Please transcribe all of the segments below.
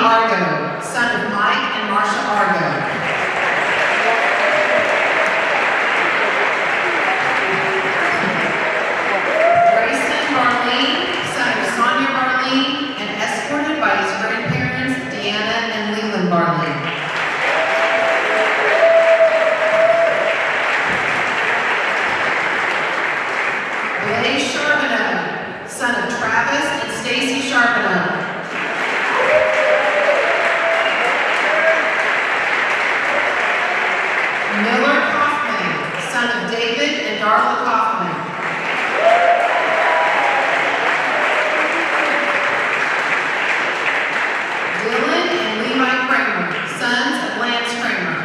Argo, son of Mike and Marsha Argo. Grayson Marlene, son of Sonia Marlene, and escorted by his grandparents, Deanna and Leland Marlene. Blaze Charbonneau, son of Travis and Stacy Charbonneau. Miller Kaufman, son of David and Darla Kaufman. Dylan and Levi Kramer, sons of Lance Kramer.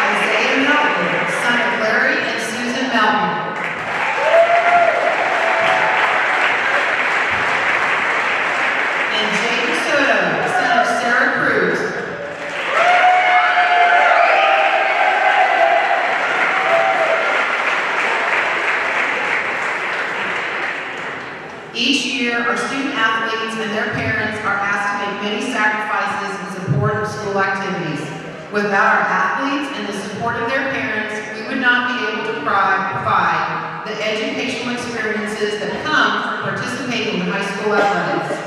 Isaiah Melton, son of Larry and Susan Melton. And Jake Soto, son of Sarah Cruz. Each year, our student athletes and their parents are asked to make many sacrifices in support of school activities. Without our athletes and the support of their parents, we would not be able to provide the educational experiences that come from participating in high school athletics.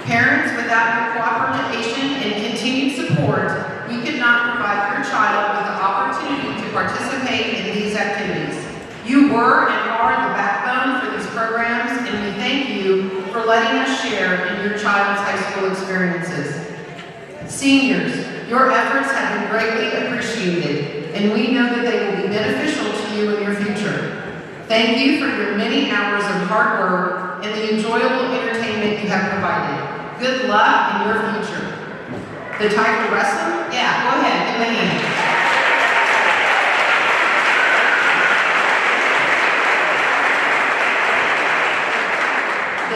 Parents, without your cooperation and continued support, we could not provide your child with the opportunity to participate in these activities. You were and are the backbone for these programs, and we thank you for letting us share in your child's high school experiences. Seniors, your efforts have been greatly appreciated, and we know that they will be beneficial to you in your future. Thank you for your many hours of hard work and the enjoyable entertainment you have provided. Good luck in your future. The Tiger Wrestler? Yeah, go ahead, give them a hand.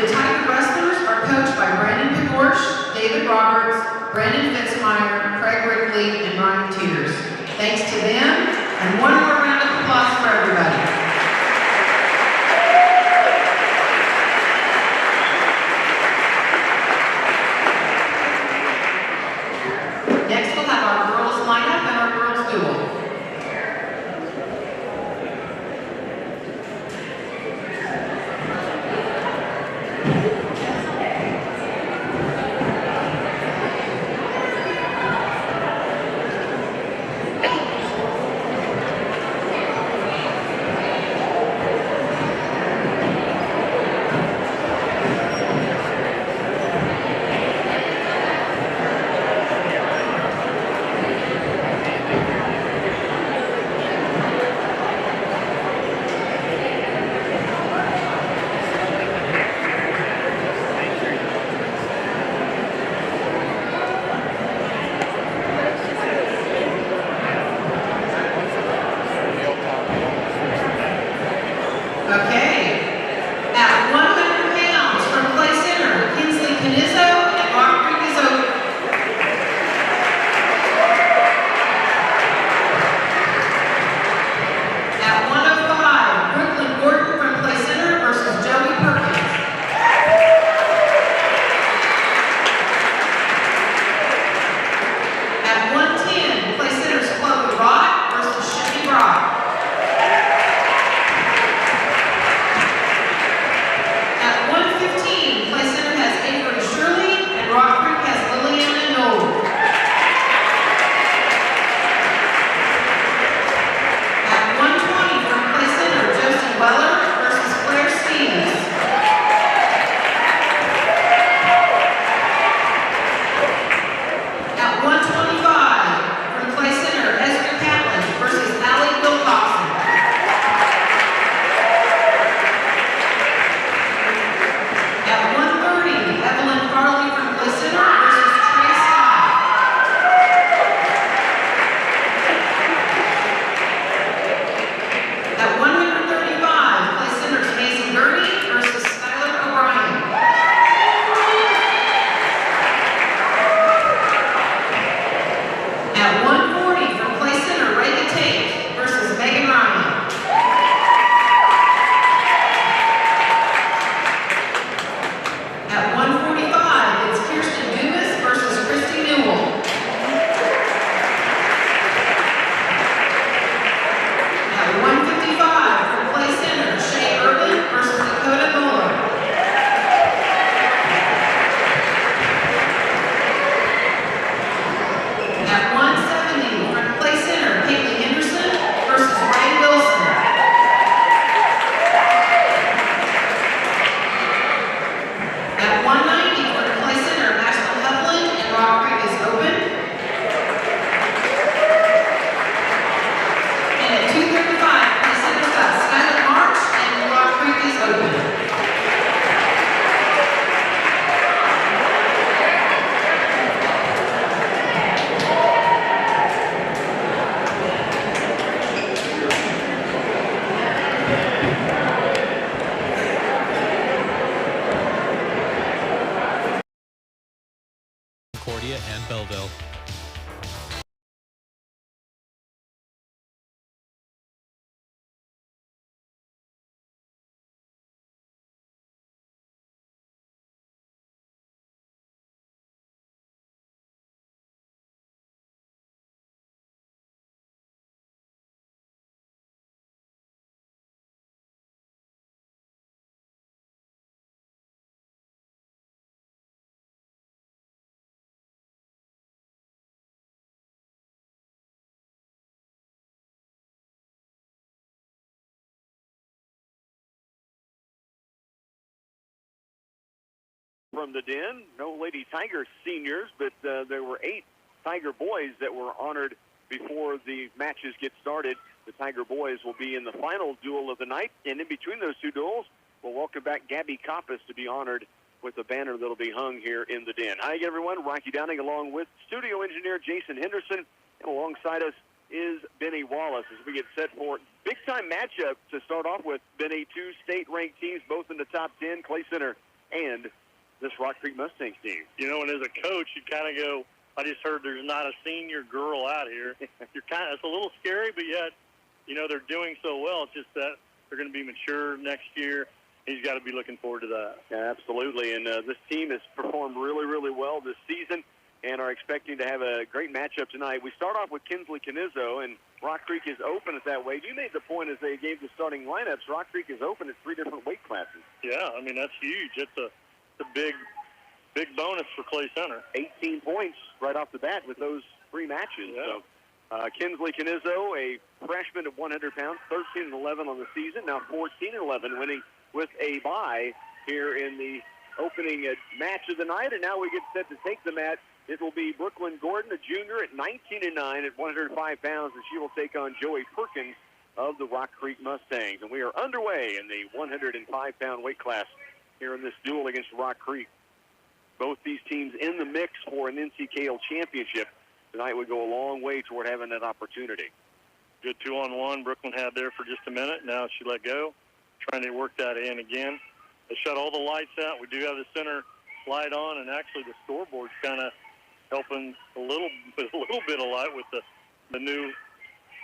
The Tiger Wrestlers are coached by Brandon Pigorsh, David Roberts, Brandon Fitzmeyer, Craig Rickley, and Ryan Teeters. Thanks to them, and one more round of applause for everybody. Next, we'll have our girls lineup and our girls duel. At 1:45, it's Kirsten Dumas versus Christy Newell. At 1:55, for play center, Shay Urban versus Dakota Muller. At 1:70, for play center, Caitlin Henderson versus Ray Wilson. At 1:90, for play center, Maxwell Heflin and Rock Creek is open. And at 2:35, play center's got Skylar March and Rock Creek is open. Concordia and Belleville. From the Den, no Lady Tiger seniors, but there were 8 Tiger boys that were honored before the matches get started. The Tiger boys will be in the final duel of the night, and in between those 2 duels, we'll welcome back Gabby Coppas to be honored with a banner that'll be hung here in the Den. Hi again, everyone. Rocky Downing along with studio engineer Jason Henderson, and alongside us is Benny Wallace as we get set for big-time matchup to start off with. Benny, 2 state-ranked teams, both in the top 10, Clay Center and this Rock Creek Mustangs team. You know, and as a coach, you kind of go, I just heard there's not a senior girl out here. It's a little scary, but yet, you know, they're doing so well. It's just that they're going to be mature next year. He's got to be looking forward to that. Yeah, absolutely. And this team has performed really, really well this season and are expecting to have a great matchup tonight. We start off with Kinsley Canizzo, and Rock Creek is open at that weight. You made the point as they gave the starting lineups, Rock Creek is open at 3 different weight classes. Yeah, I mean, that's huge. It's a big bonus for Clay Center. 18 points right off the bat with those 3 matches. Yeah. So Kinsley Canizzo, a freshman at 100 pounds, 13-11 on the season, now 14-11, winning with a bye here in the opening match of the night. And now we get set to take the mat. It will be Brooklyn Gordon, a junior at 19-9 at 105 pounds, and she will take on Joey Perkins of the Rock Creek Mustangs. And we are underway in the 105-pound weight class here in this duel against Rock Creek. Both these teams in the mix for an NCKL championship tonight would go a long way toward having that opportunity. Good 2-on-1 Brooklyn had there for just a minute. Now she let go, trying to work that in again. They shut all the lights out. We do have the center light on, and actually the scoreboard's kind of helping a little bit of light with the new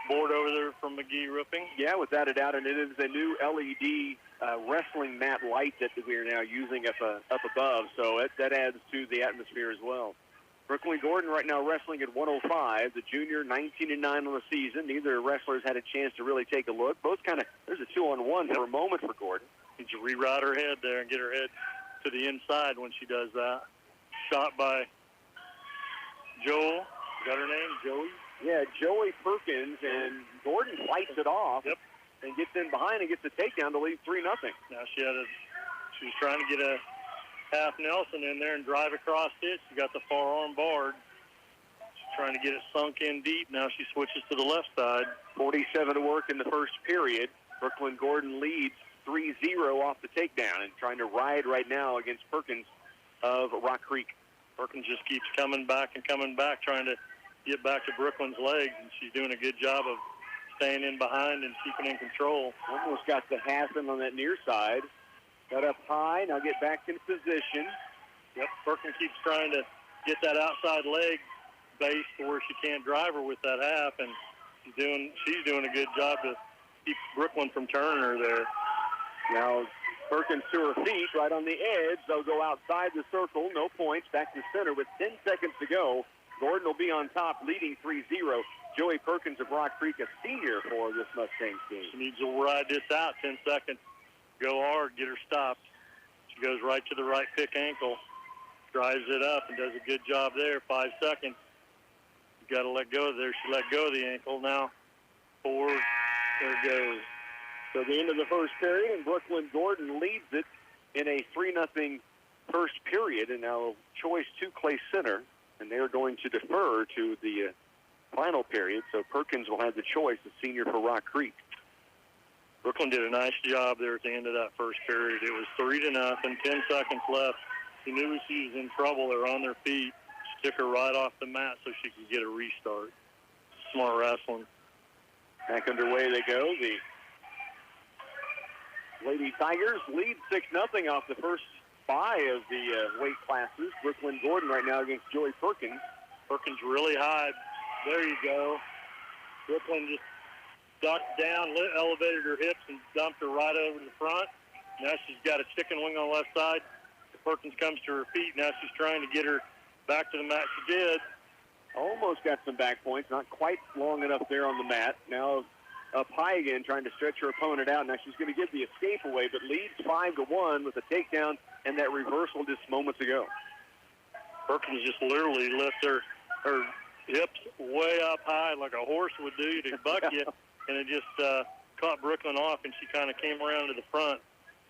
board over there from McGee Roofing. Yeah, without a doubt, and it is a new LED wrestling mat light that we are now using up above, so that adds to the atmosphere as well. Brooklyn Gordon right now wrestling at 105, the junior 19-9 on the season. Neither wrestlers had a chance to really take a look. Both kind of, there's a 2-on-1 for a moment for Gordon. Needs to reroute her head there and get her head to the inside when she does that. Shot by Joel. Is that her name? Joey? Yeah, Joey Perkins, and Gordon fights it off. Yep. And gets in behind and gets a takedown to lead 3-0. Now she was trying to get a half Nelson in there and drive across it. She got the far arm barred. She's trying to get it sunk in deep. Now she switches to the left side. 47 to work in the first period. Brooklyn Gordon leads 3-0 off the takedown and trying to ride right now against Perkins of Rock Creek. Perkins just keeps coming back, trying to get back to Brooklyn's legs, and she's doing a good job of staying in behind and keeping in control. Almost got the Hassan on that near side. Got up high, now get back in position. Yep, Perkins keeps trying to get that outside leg base to where she can't drive her with that half, and she's doing a good job to keep Brooklyn from turning her there. Now Perkins to her feet, right on the edge. They'll go outside the circle. No points. Back to center with 10 seconds to go. Gordon will be on top, leading 3-0. Joey Perkins of Rock Creek, a senior for this Mustangs team. She needs to ride this out 10 seconds. Go hard, get her stopped. She goes right to the right pick ankle, drives it up, and does a good job there. 5 seconds. You got to let go of there. She let go of the ankle. Now 4. There it goes. So the end of the first period, and Brooklyn Gordon leads it in a 3-0 first period. And now choice to Clay Center, and they're going to defer to the final period. So Perkins will have the choice, the senior for Rock Creek. Brooklyn did a nice job there at the end of that first period. It was 3-0, 10 seconds left. She knew she was in trouble. They were on their feet. She took her right off the mat so she could get a restart. Smart wrestling. Back underway they go. The Lady Tigers lead 6-0 off the first bye of the weight classes. Brooklyn Gordon right now against Joey Perkins. Perkins really high. There you go. Brooklyn just ducked down, elevated her hips, and dumped her right over the front. Now she's got a chicken wing on the left side. Perkins comes to her feet. Now she's trying to get her back to the mat. She did. Almost got some back points. Not quite long enough there on the mat. Now up high again, trying to stretch her opponent out. Now she's going to give the escape away, but leads 5-1 with a takedown and that reversal just moments ago. Perkins just literally lifted her hips way up high like a horse would do to buck you, and it just caught Brooklyn off, and she kind of came around to the front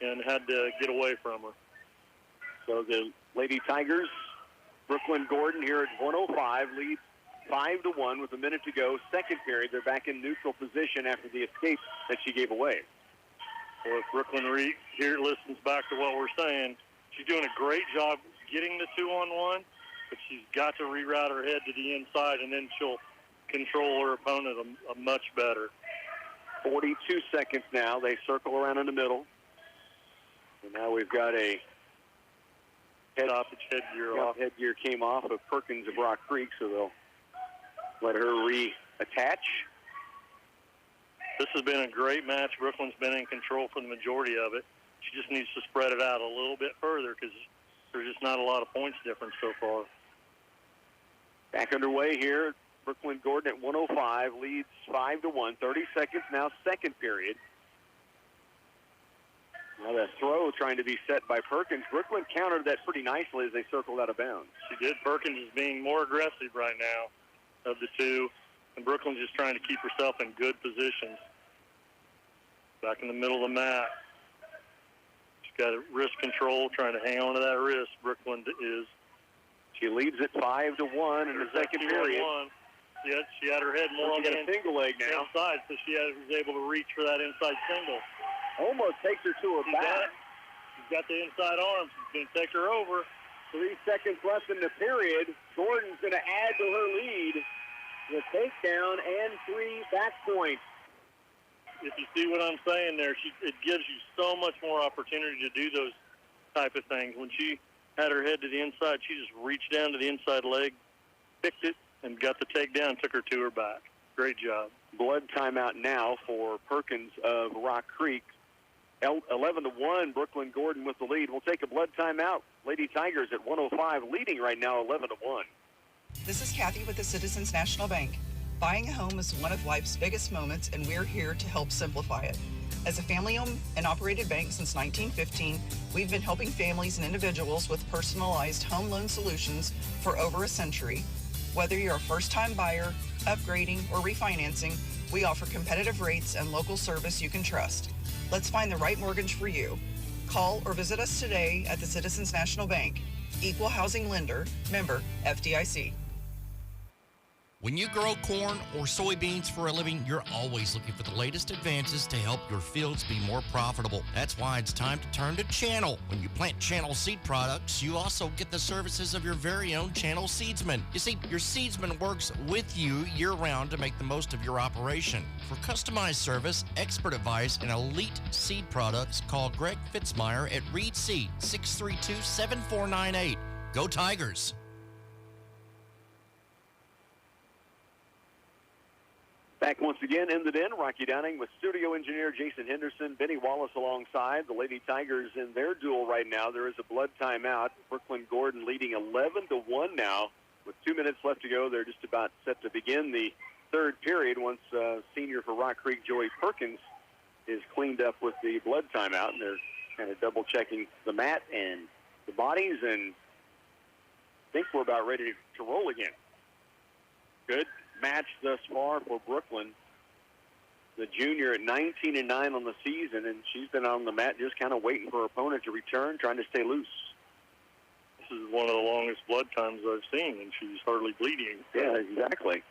and had to get away from her. So the Lady Tigers, Brooklyn Gordon here at 105, leads 5-1 with a minute to go. Second period, they're back in neutral position after the escape that she gave away. Well, if Brooklyn here listens back to what we're saying, she's doing a great job getting the 2-on-1, but she's got to reroute her head to the inside, and then she'll control her opponent a much better. 42 seconds now. They circle around in the middle. And now we've got a headgear came off of Perkins of Rock Creek, so they'll let her reattach. This has been a great match. Brooklyn's been in control for the majority of it. She just needs to spread it out a little bit further because there's just not a lot of points difference so far. Back underway here. Brooklyn Gordon at 105 leads 5-1. 30 seconds now, second period. Now that throw trying to be set by Perkins. Brooklyn countered that pretty nicely as they circled out of bounds. She did. Perkins is being more aggressive right now of the two, and Brooklyn's just trying to keep herself in good positions. Back in the middle of the mat. She's got a wrist control, trying to hang on to that wrist. Brooklyn is. She leads at 5-1 in the second period. She had her head more on the single leg now. Inside, so she was able to reach for that inside single. Almost takes her to her back. She's got the inside arm. She's going to take her over. 3 seconds left in the period. Gordon's going to add to her lead. The takedown and 3 back points. If you see what I'm saying there, it gives you so much more opportunity to do those type of things. When she had her head to the inside, she just reached down to the inside leg, picked it, and got the takedown, took her to her back. Great job. Blood timeout now for Perkins of Rock Creek. 11-1, Brooklyn Gordon with the lead. We'll take a blood timeout. Lady Tigers at 105, leading right now 11-1. This is Kathy with the Citizens National Bank. Buying a home is one of life's biggest moments, and we're here to help simplify it. As a family-owned and operated bank since 1915, we've been helping families and individuals with personalized home loan solutions for over a century. Whether you're a first-time buyer, upgrading, or refinancing, we offer competitive rates and local service you can trust. Let's find the right mortgage for you. Call or visit us today at the Citizens National Bank. Equal housing lender, member FDIC. When you grow corn or soybeans for a living, you're always looking for the latest advances to help your fields be more profitable. That's why it's time to turn to Channel. When you plant Channel seed products, you also get the services of your very own Channel seedsman. You see, your seedsman works with you year-round to make the most of your operation. For customized service, expert advice, and elite seed products, call Greg Fitzmeyer at Reed Seed, 632-7498. Go Tigers! Back once again in the den, Rocky Downing with studio engineer Jason Henderson, Benny Wallace alongside. The Lady Tigers in their duel right now. There is a blood timeout. Brooklyn Gordon leading 11-1 now. With 2 minutes left to go, they're just about set to begin the third period once senior for Rock Creek, Joey Perkins, is cleaned up with the blood timeout. And they're kind of double-checking the mat and the bodies, and I think we're about ready to roll again. Good match thus far for Brooklyn. The junior at 19-9 on the season, and she's been on the mat just kind of waiting for her opponent to return, trying to stay loose. This is one of the longest blood times I've seen, and she's hardly bleeding. Yeah, exactly.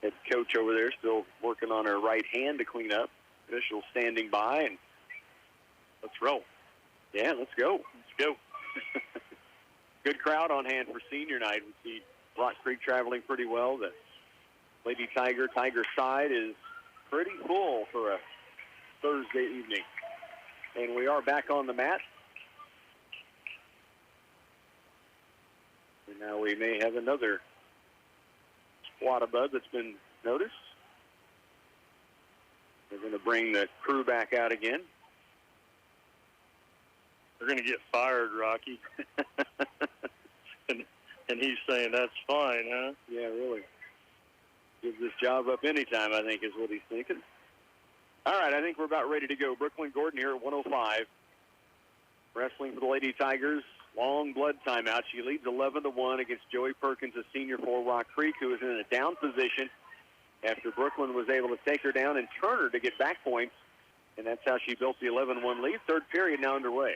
Head coach over there still working on her right hand to clean up. Official standing by, and let's roll. Yeah, let's go. Let's go. Good crowd on hand for senior night. We see Rock Creek traveling pretty well. The Lady Tiger side is pretty full for a Thursday evening. And we are back on the mat. And now we may have another squad of bud that's been noticed. They're going to bring the crew back out again. They're going to get fired, Rocky. And he's saying, that's fine, huh? Yeah, really. Give this job up anytime, I think, is what he's thinking. All right, I think we're about ready to go. Brooklyn Gordon here at 105. Wrestling for the Lady Tigers. Long blood timeout. She leads 11-1 against Joey Perkins, a senior for Rock Creek, who is in a down position after Brooklyn was able to take her down and turn her to get back points. And that's how she built the 11-1 lead. Third period now underway.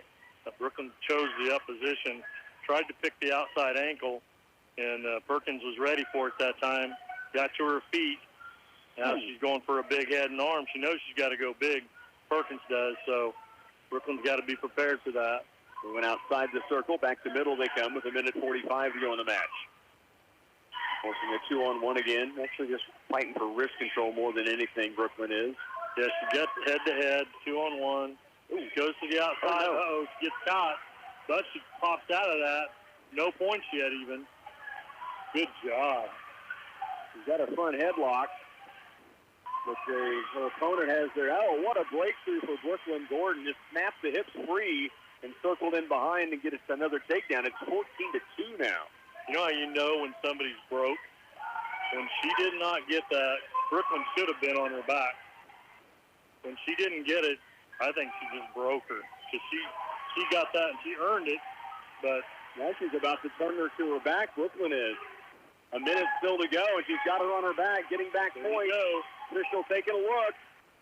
Brooklyn chose the opposition, tried to pick the outside ankle, and Perkins was ready for it that time. Got to her feet. Now she's going for a big head and arm. She knows she's got to go big. Perkins does, so Brooklyn's got to be prepared for that. We went outside the circle. Back to middle they come with 1:45 to go in the match. Forcing a 2-on-1 again. Actually just fighting for wrist control more than anything, Brooklyn is. Yeah, she gets head-to-head, 2-on-1. Goes to the outside. Uh-oh, she gets caught. But she pops out of that. No points yet even. Good job. She's got a front headlock. But her opponent has their... Oh, what a breakthrough for Brooklyn Gordon. Just snapped the hips free and circled in behind and get us another takedown. It's 14-2 now. You know how you know when somebody's broke? When she did not get that, Brooklyn should have been on her back. When she didn't get it, I think she just broke her. Because she got that and she earned it, but now she's about to turn her to her back. Brooklyn is. A minute still to go, and she's got her on her back, getting back point. Official taking a look.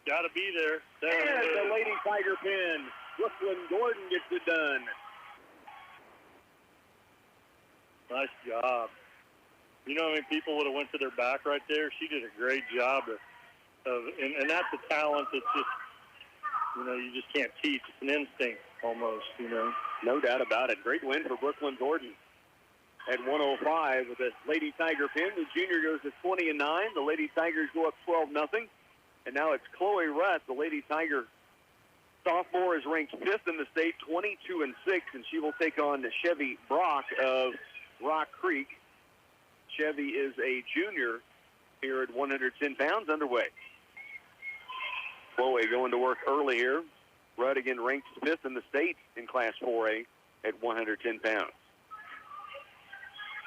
Got to be there. And the Lady Tiger pin. Brooklyn Gordon gets it done. Nice job. You know how many people would have went to their back right there? She did a great job and that's a talent that's just, you just can't teach. It's an instinct almost, No doubt about it. Great win for Brooklyn Gordon at 105 with a Lady Tiger pin. The junior goes to 20-9. The Lady Tigers go up 12-0. And now it's Chloe Rutt, the Lady Tiger sophomore, is ranked 5th in the state, 22-6, and she will take on Chevy Brock of Rock Creek. Chevy is a junior here at 110 pounds underway. Chloe going to work early here. Rudd again ranked 5th in the state in Class 4A at 110 pounds.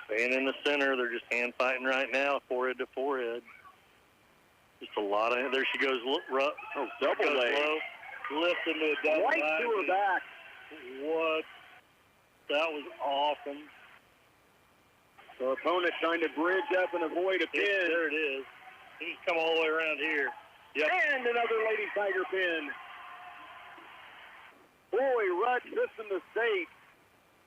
Staying in the center, they're just hand fighting right now, forehead to forehead. Just a lot of, there she goes, Rutt. Oh, double leg. Lift into a double right leg. to her back. What? That was awesome. Her opponent trying to bridge up and avoid a pin. There it is. He's come all the way around here. Yep. And another Lady Tiger pin. Chloe Rudd, 5th in the state.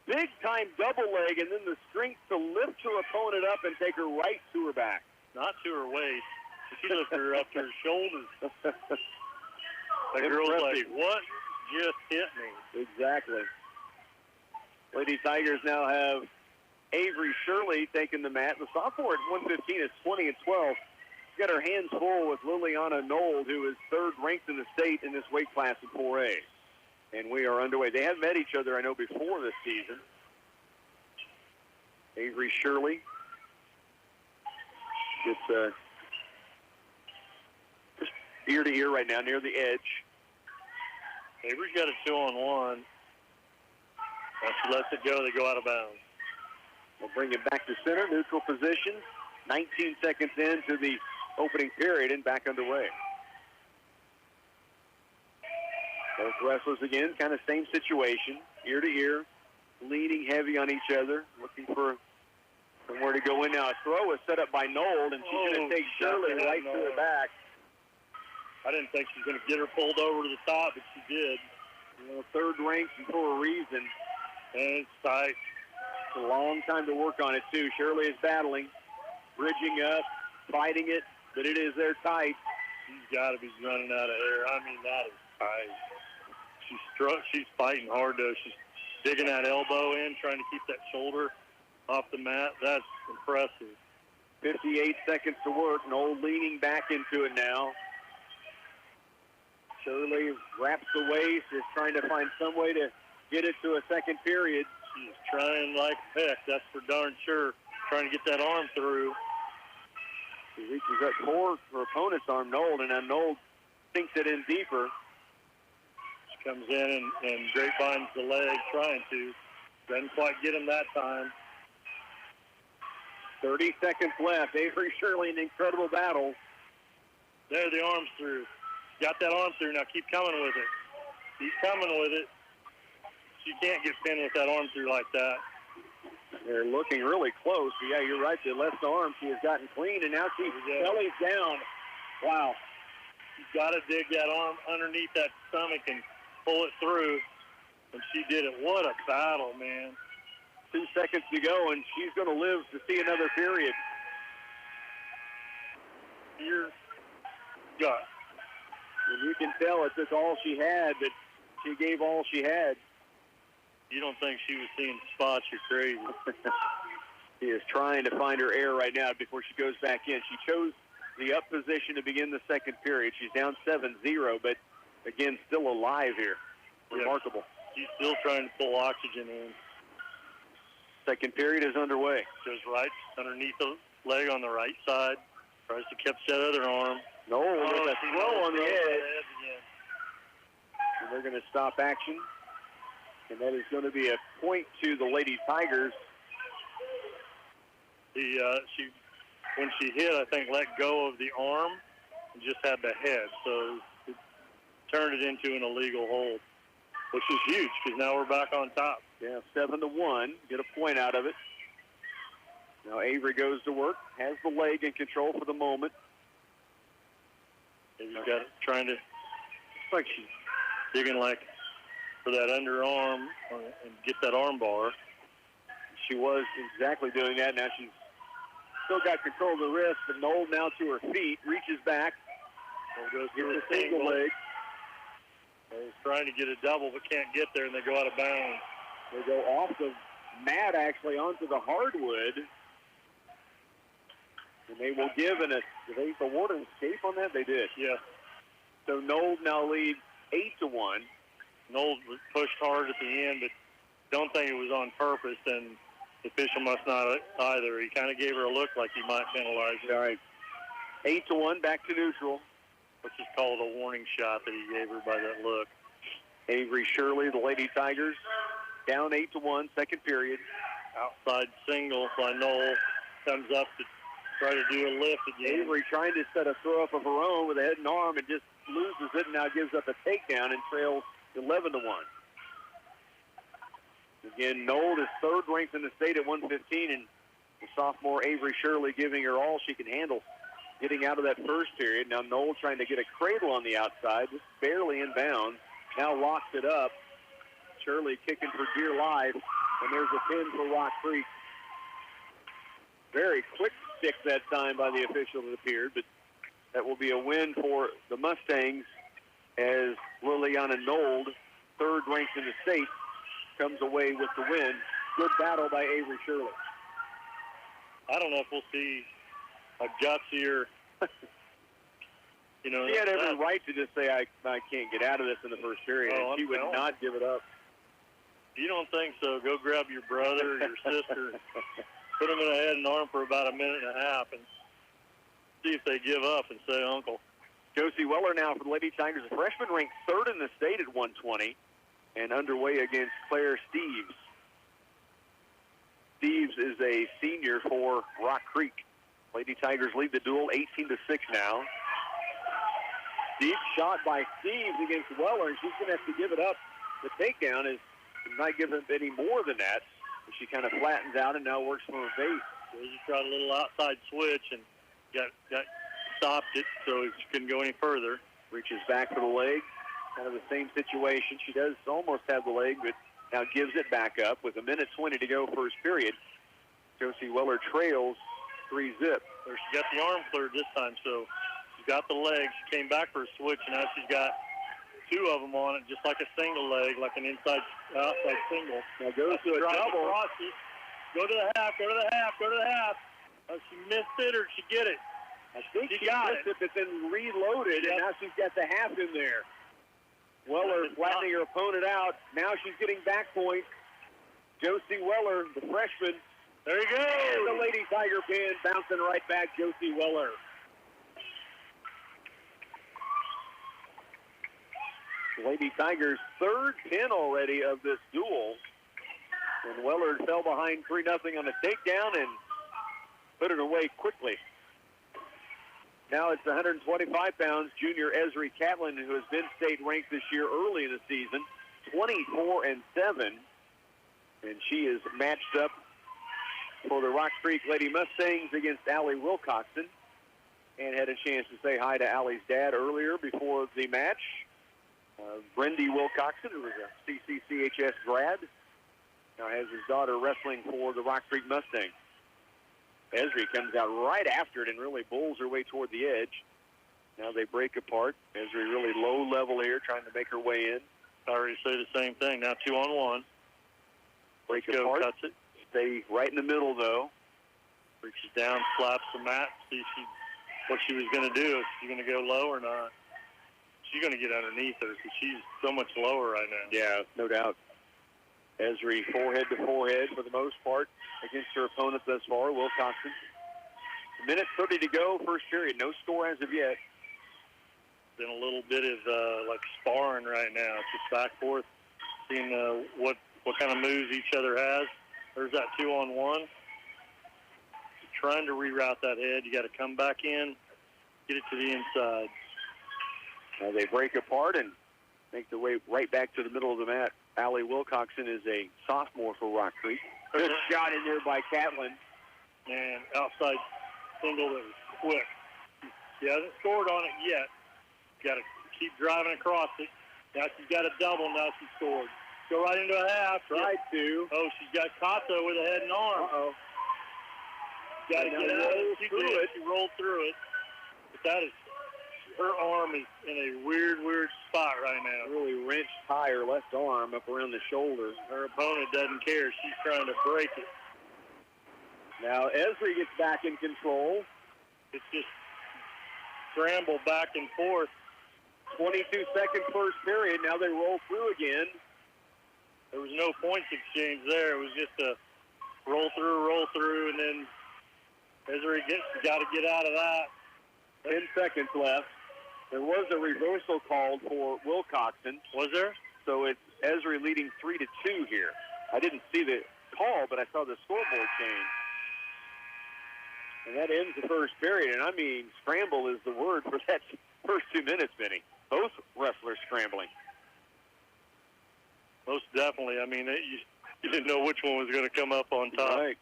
Big time double leg, and then the strength to lift her opponent up and take her right to her back. Not to her waist. She lifted her up to her shoulders. The girl's like, what just hit me? Exactly. Lady Tigers now have Avery Shirley taking the mat. The sophomore at 115 is 20-12. She's got her hands full with Liliana Nold, who is 3rd ranked in the state in this weight class in 4A. And we are underway. They have met each other, I know, before this season. Avery Shirley gets ear to ear right now near the edge. Avery's got a 2-on-1. Once she lets it go, they go out of bounds. We'll bring it back to center, neutral position. 19 seconds into the opening period and back underway. Both wrestlers again, kind of same situation, ear to ear, leaning heavy on each other, looking for somewhere to go in now. A throw is set up by Nold, and she's going to take Shirley right to the back. I didn't think she was going to get her pulled over to the top, but she did. You know, third ranked for a reason. And it's tight. It's a long time to work on it, too. Shirley is battling, bridging up, fighting it, but it is there tight. She's got to be running out of air. I mean, that is tight. She's fighting hard, though. She's digging that elbow in, trying to keep that shoulder off the mat. That's impressive. 58 seconds to work. Noel leaning back into it now. Shirley wraps the waist, is trying to find some way to get it to a second period. She's trying like heck, that's for darn sure. Trying to get that arm through. She reaches up for her opponent's arm, Noel, and then Noel sinks it in deeper. She comes in and grapevines the leg, trying to. Doesn't quite get him that time. 30 seconds left. Avery Shirley, an incredible battle. There, the arm's through. Got that arm through. Now keep coming with it. Keep coming with it. She can't get pinned with that arm through like that. They're looking really close. Yeah, you're right. The left arm, she has gotten clean, and now she bellies down. Wow. She's got to dig that arm underneath that stomach and pull it through. And she did it. What a battle, man. 2 seconds to go, and she's going to live to see another period. Here, got. And you can tell it took all she had, but she gave all she had. You don't think she was seeing spots? You're crazy. She is trying to find her air right now before she goes back in. She chose the up position to begin the second period. She's down 7-0, but again, still alive here. Remarkable. She's still trying to pull oxygen in. Second period is underway. Goes right underneath the leg on the right side. Tries to catch that other arm. No, with a throw on the edge. And they're going to stop action. And that is going to be a point to the Lady Tigers. When she hit, I think, let go of the arm and just had the head. So it turned it into an illegal hold, which is huge because now we're back on top. Yeah, 7-1. Get a point out of it. Now Avery goes to work, has the leg in control for the moment. Avery's got it, trying to, it's like she's digging like for that underarm and get that arm bar. She was exactly doing that. Now she's still got control of the wrist, but Noel now to her feet, reaches back. Goes to a single leg. He's trying to get a double, but can't get there, and they go out of bounds. They go off the mat, actually, onto the hardwood. And they will give did they award an escape on that? They did. Yeah. So Noel now leads 8-1. Noel was pushed hard at the end, but don't think it was on purpose, and the official must not either. He kind of gave her a look like he might penalize her. All right. 8-1, back to neutral. Which is called a warning shot that he gave her by that look. Avery Shirley, the Lady Tigers, down 8-1, second period. Outside single by Noel, comes up to try to do a lift again. Avery trying to set a throw up of her own with a head and arm and just loses it and now gives up a takedown and trails 11-1. Again, Noel is third ranked in the state at 115, and the sophomore Avery Shirley giving her all she can handle. Getting out of that first period. Now Noel trying to get a cradle on the outside, just barely in bounds. Now locks it up. Shirley kicking for dear life, and there's a pin for Rock Creek. Very quick stick that time by the official, it appeared, but that will be a win for the Mustangs as Liliana Nold, third ranked in the state, comes away with the win. Good battle by Avery Shirley. I don't know if we'll see a gutsier, She had every right to just say, I can't get out of this in the first period. Oh, she would not give it up. You don't think so? Go grab your brother or your sister, put them in a head and arm for about a minute and a half, and see if they give up and say, Uncle. Josie Weller now for the Lady Tigers, a freshman ranked third in the state at 120, and underway against Claire Steves. Steves is a senior for Rock Creek. Lady Tigers lead the duel 18-6 now. Deep shot by Steves against Weller, and she's going to have to give it up. The takedown is not giving up any more than that. She kind of flattens out and now works from her base. She just tried a little outside switch and got stopped it, so she couldn't go any further. Reaches back for the leg. Kind of the same situation. She does almost have the leg, but now gives it back up with 1:20 to go first period. Josie Weller trails 3-0. There she got the arm cleared this time, so she's got the leg. She came back for a switch, and now she's got two of them on it, just like a single leg, like an outside single. Now goes to a double. Go to the half, go to the half, go to the half. Oh, she missed it, or did she get it? I think she got it, but then reloaded, and now she's got the half in there. Weller flattening her opponent out. Now she's getting back point. Josie Weller, the freshman. There you go. And the Lady Tiger pin bouncing right back, Josie Weller. Lady Tigers' third pin already of this duel. And Weller fell behind 3-0 on a takedown and put it away quickly. Now it's 125 pounds, junior Esri Catlin, who has been state ranked this year early in the season, 24-7. And she is matched up for the Rock Creek Lady Mustangs against Allie Wilcoxon. And had a chance to say hi to Allie's dad earlier before the match. Brendy Wilcoxon, who was a CCCHS grad, now has his daughter wrestling for the Rock Creek Mustangs. Esri comes out right after it and really bowls her way toward the edge. Now they break apart. Esri really low level here, trying to make her way in. I already say the same thing. Now 2-on-1. Break apart. Cuts it. Stay right in the middle, though. Reaches down, slaps the mat, see what she was going to do. Is she going to go low or not? She's going to get underneath her because she's so much lower right now. Yeah, no doubt. Esri forehead to forehead for the most part against her opponent thus far, Wilcoxon. 1:30 to go, first period. No score as of yet. Been a little bit of like sparring right now. It's just back forth, seeing what kind of moves each other has. There's that 2-on-1. Trying to reroute that head. You got to come back in, get it to the inside. Now they break apart and make their way right back to the middle of the mat. Allie Wilcoxon is a sophomore for Rock Creek. Good shot in there by Catlin. And outside single that was quick. She hasn't scored on it yet. Got to keep driving across it. Now she's got a double. Now she scored. Go right into a half. Tried to. Oh, she's got Kato with a head and arm. Uh-oh. Got to get out. She did. She rolled through it. But that is, her arm is in a weird spot right now. Really wrenched high her left arm up around the shoulder. Her opponent doesn't care. She's trying to break it. Now Esri gets back in control. It's just scramble back and forth. 22-second first period. Now they roll through again. There was no points exchange there. It was just a roll through, and then Esri got to get out of that. 10 seconds left. There was a reversal called for Wilcoxon. Was there? So it's Esri leading 3-2 here. I didn't see the call, but I saw the scoreboard change. And that ends the first period. And I mean, scramble is the word for that first 2 minutes, Vinny. Both wrestlers scrambling. Most definitely. I mean, you didn't know which one was going to come up on top. Right.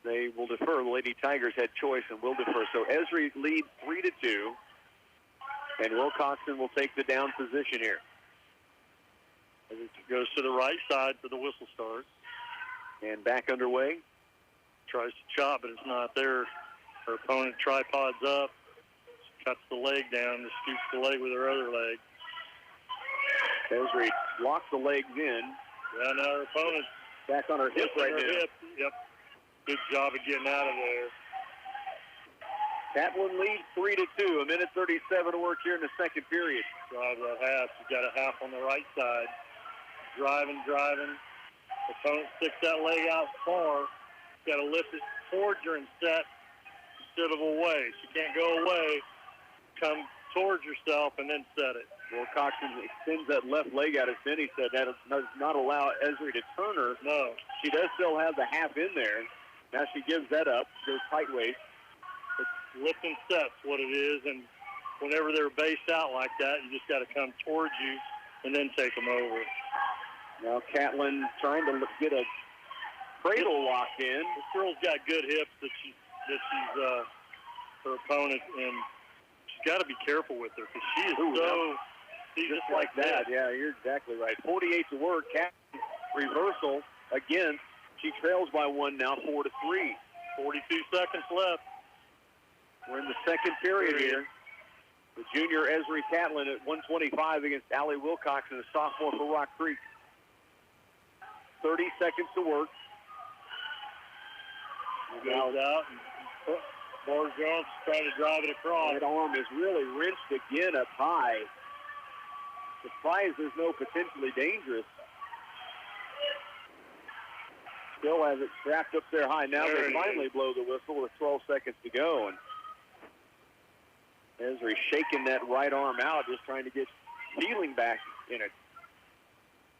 They will defer. The Lady Tigers had choice and will defer. So Esri leads 3-2. And Wilcoxon will take the down position here. As it goes to the right side for the whistle start. And back underway. Tries to chop, but it's not there. Her opponent tripods up. She cuts the leg down and scoots the leg with her other leg. Esri locks the legs in. Yeah, now her opponent's back on her hip right now. Hip. Yep. Good job of getting out of there. That one leads 3-2. 1:37 to work here in the second period. Drive that half. She's got a half on the right side. Driving. Opponent sticks that leg out far. Got to lift it towards her and set instead of away. She can't go away. Come towards yourself and then set it. Wilcoxon extends that left leg out, as Benny said. That does not allow Esri to turn her. No. She does still have the half in there. Now she gives that up, goes tight waist. It's lift and set's what it is, and whenever they're based out like that, you just got to come towards you and then take them over. Now Catlin trying to get a cradle lock in. This girl's got good hips that she's her opponent, and she's got to be careful with her because she is just like that. Yeah, you're exactly right. 48 to work. Catlin reversal again. She trails by 1 now, 4-3. 42 seconds left. We're in the second period here. The junior Esri Catlin at 125 against Allie Wilcoxon, a sophomore for Rock Creek. 30 seconds to work. Goes out and Bar Jones trying to drive it across. That arm is really wrenched again up high. Surprised there's no potentially dangerous. Still has it strapped up there high. Now they finally blow the whistle with 12 seconds to go. And Esri shaking that right arm out, just trying to get feeling back in it.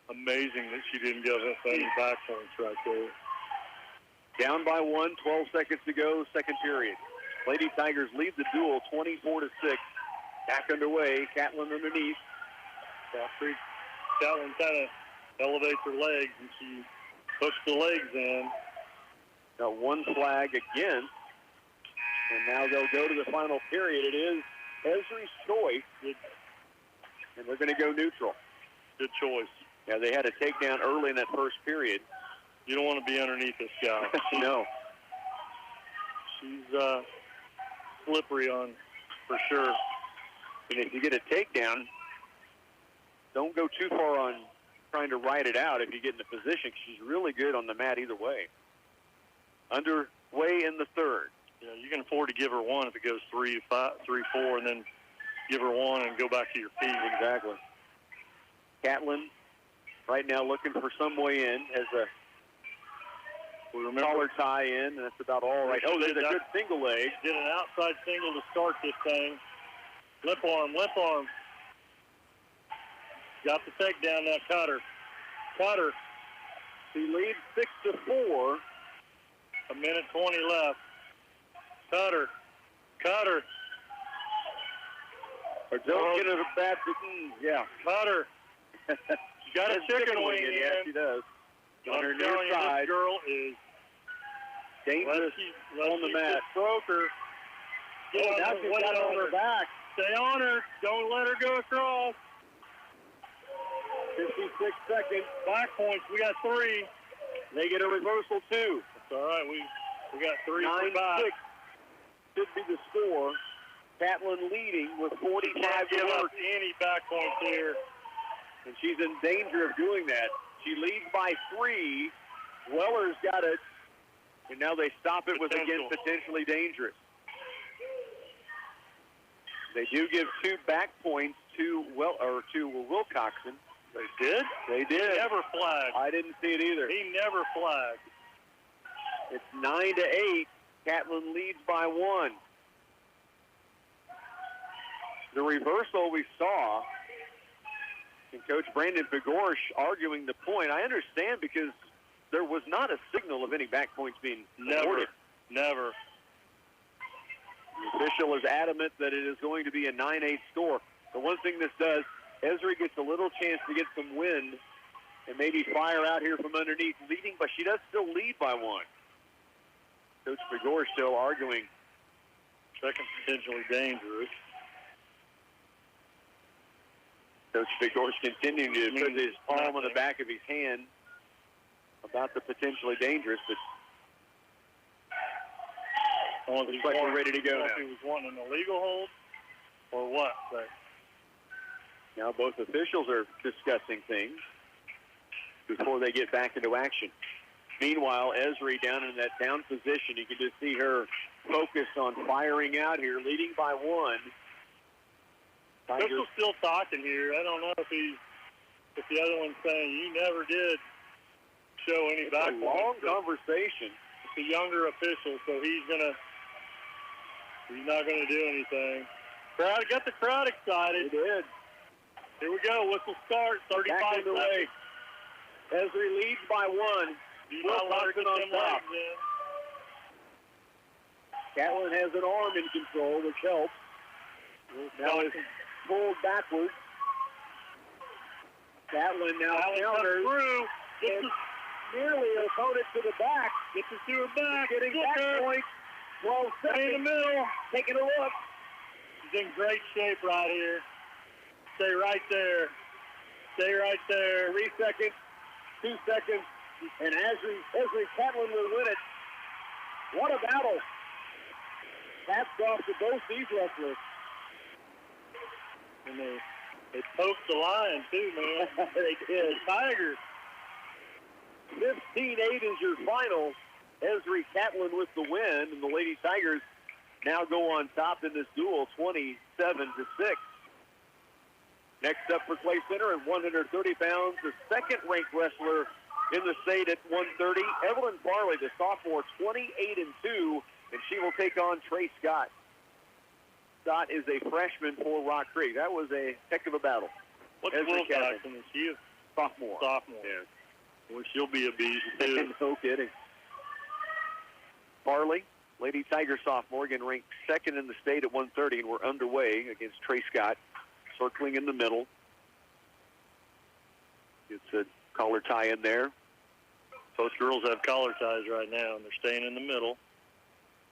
Amazing that she didn't give us any back points right there. Down by 1, 12 seconds to go, second period. Lady Tigers lead the duel 24-6. Back underway, Catlin underneath. Catlin kind of elevates her legs and she hooks the legs in. Got one flag against. And now they'll go to the final period. It is Esri's choice. And they're going to go neutral. Good choice. Yeah, they had a takedown early in that first period. You don't want to be underneath this guy. No. She's slippery on for sure. And if you get a takedown, don't go too far on trying to ride it out if you get in the position. She's really good on the mat either way. Underway in the third. Yeah, you can afford to give her one if it goes 3-4, and then give her one and go back to your feet. Exactly. Catlin right now looking for some way in as a collar tie in, and that's about all right. Oh, there's a good single leg. Did an outside single to start this thing. Lip arm. Got the takedown now, Cutter. She leads 6-4. 1:20 left. Cutter. Or don't get it a bad, yeah. Cutter. She got a chicken wing in. Yeah, she does. On her near telling you, side. this girl is dangerous on the mat. Stroke her. Now she's got her on her back. Stay on her. Don't let her go across. 56 seconds. Back points. We got 3. They get a reversal, too. That's all right. We got 3 for 9-6 should be the score. Catlin leading with 45 to work. Any back points here. And she's in danger of doing that. She leads by 3. Weller's got it. And now they stop it with, again, potentially dangerous. They do give 2 back points to Wilcoxon. They did? They did. He never flagged. I didn't see it either. He never flagged. It's 9-8. Catlin leads by 1. The reversal we saw, and Coach Brandon Pagorsh arguing the point. I understand because there was not a signal of any back points being awarded. Never. The official is adamant that it is going to be a 9-8 score. The one thing this does, Esri gets a little chance to get some wind and maybe fire out here from underneath leading, but she does still lead by 1. Coach Pagorsh still arguing. Second potentially dangerous. Coach Pagorsh continuing to put his palm on the back of his hand about the potentially dangerous, but looks like we're ready to go now. If he was wanting an illegal hold or what? But now both officials are discussing things before they get back into action. Meanwhile, Esri down in that down position, you can just see her focused on firing out here, leading by 1. Official's still talking here. I don't know if the other one's saying you never did show any back. It's a long conversation. It's a younger official, so he's not gonna do anything. Got the crowd excited. They did. Here we go. Whistle start. 35 Back seconds. underway. Esri leads by 1. Will Thompson on top. Catlin has an arm in control, which helps. Now it's pulled backwards. Catlin now counters. Through. And nearly opponent to the back. Gets it to her back. Getting back point. 12 seconds. In the middle. Taking a look. She's in great shape right here. Stay right there. Stay right there. 3 seconds. 2 seconds. And Esri Catlin will win it. What a battle. Hats off to both these wrestlers. And they poked the line, too, man. They did. Tigers. 15-8 is your final. Esri Catlin with the win, and the Lady Tigers now go on top in this duel, 27-6. Next up for Clay Center at 130 pounds, the second-ranked wrestler in the state at 130, Evelyn Farley, the sophomore, 28-2, and she will take on Trey Scott. Scott is a freshman for Rock Creek. That was a heck of a battle. What's Will Jackson? Is she a sophomore? Sophomore. Yeah. Well, she'll be a beast, too. No kidding. Farley, Lady Tiger sophomore, again ranked second in the state at 130, and we're underway against Trey Scott, circling in the middle. It's a collar tie in there. Both girls have collar ties right now, and they're staying in the middle,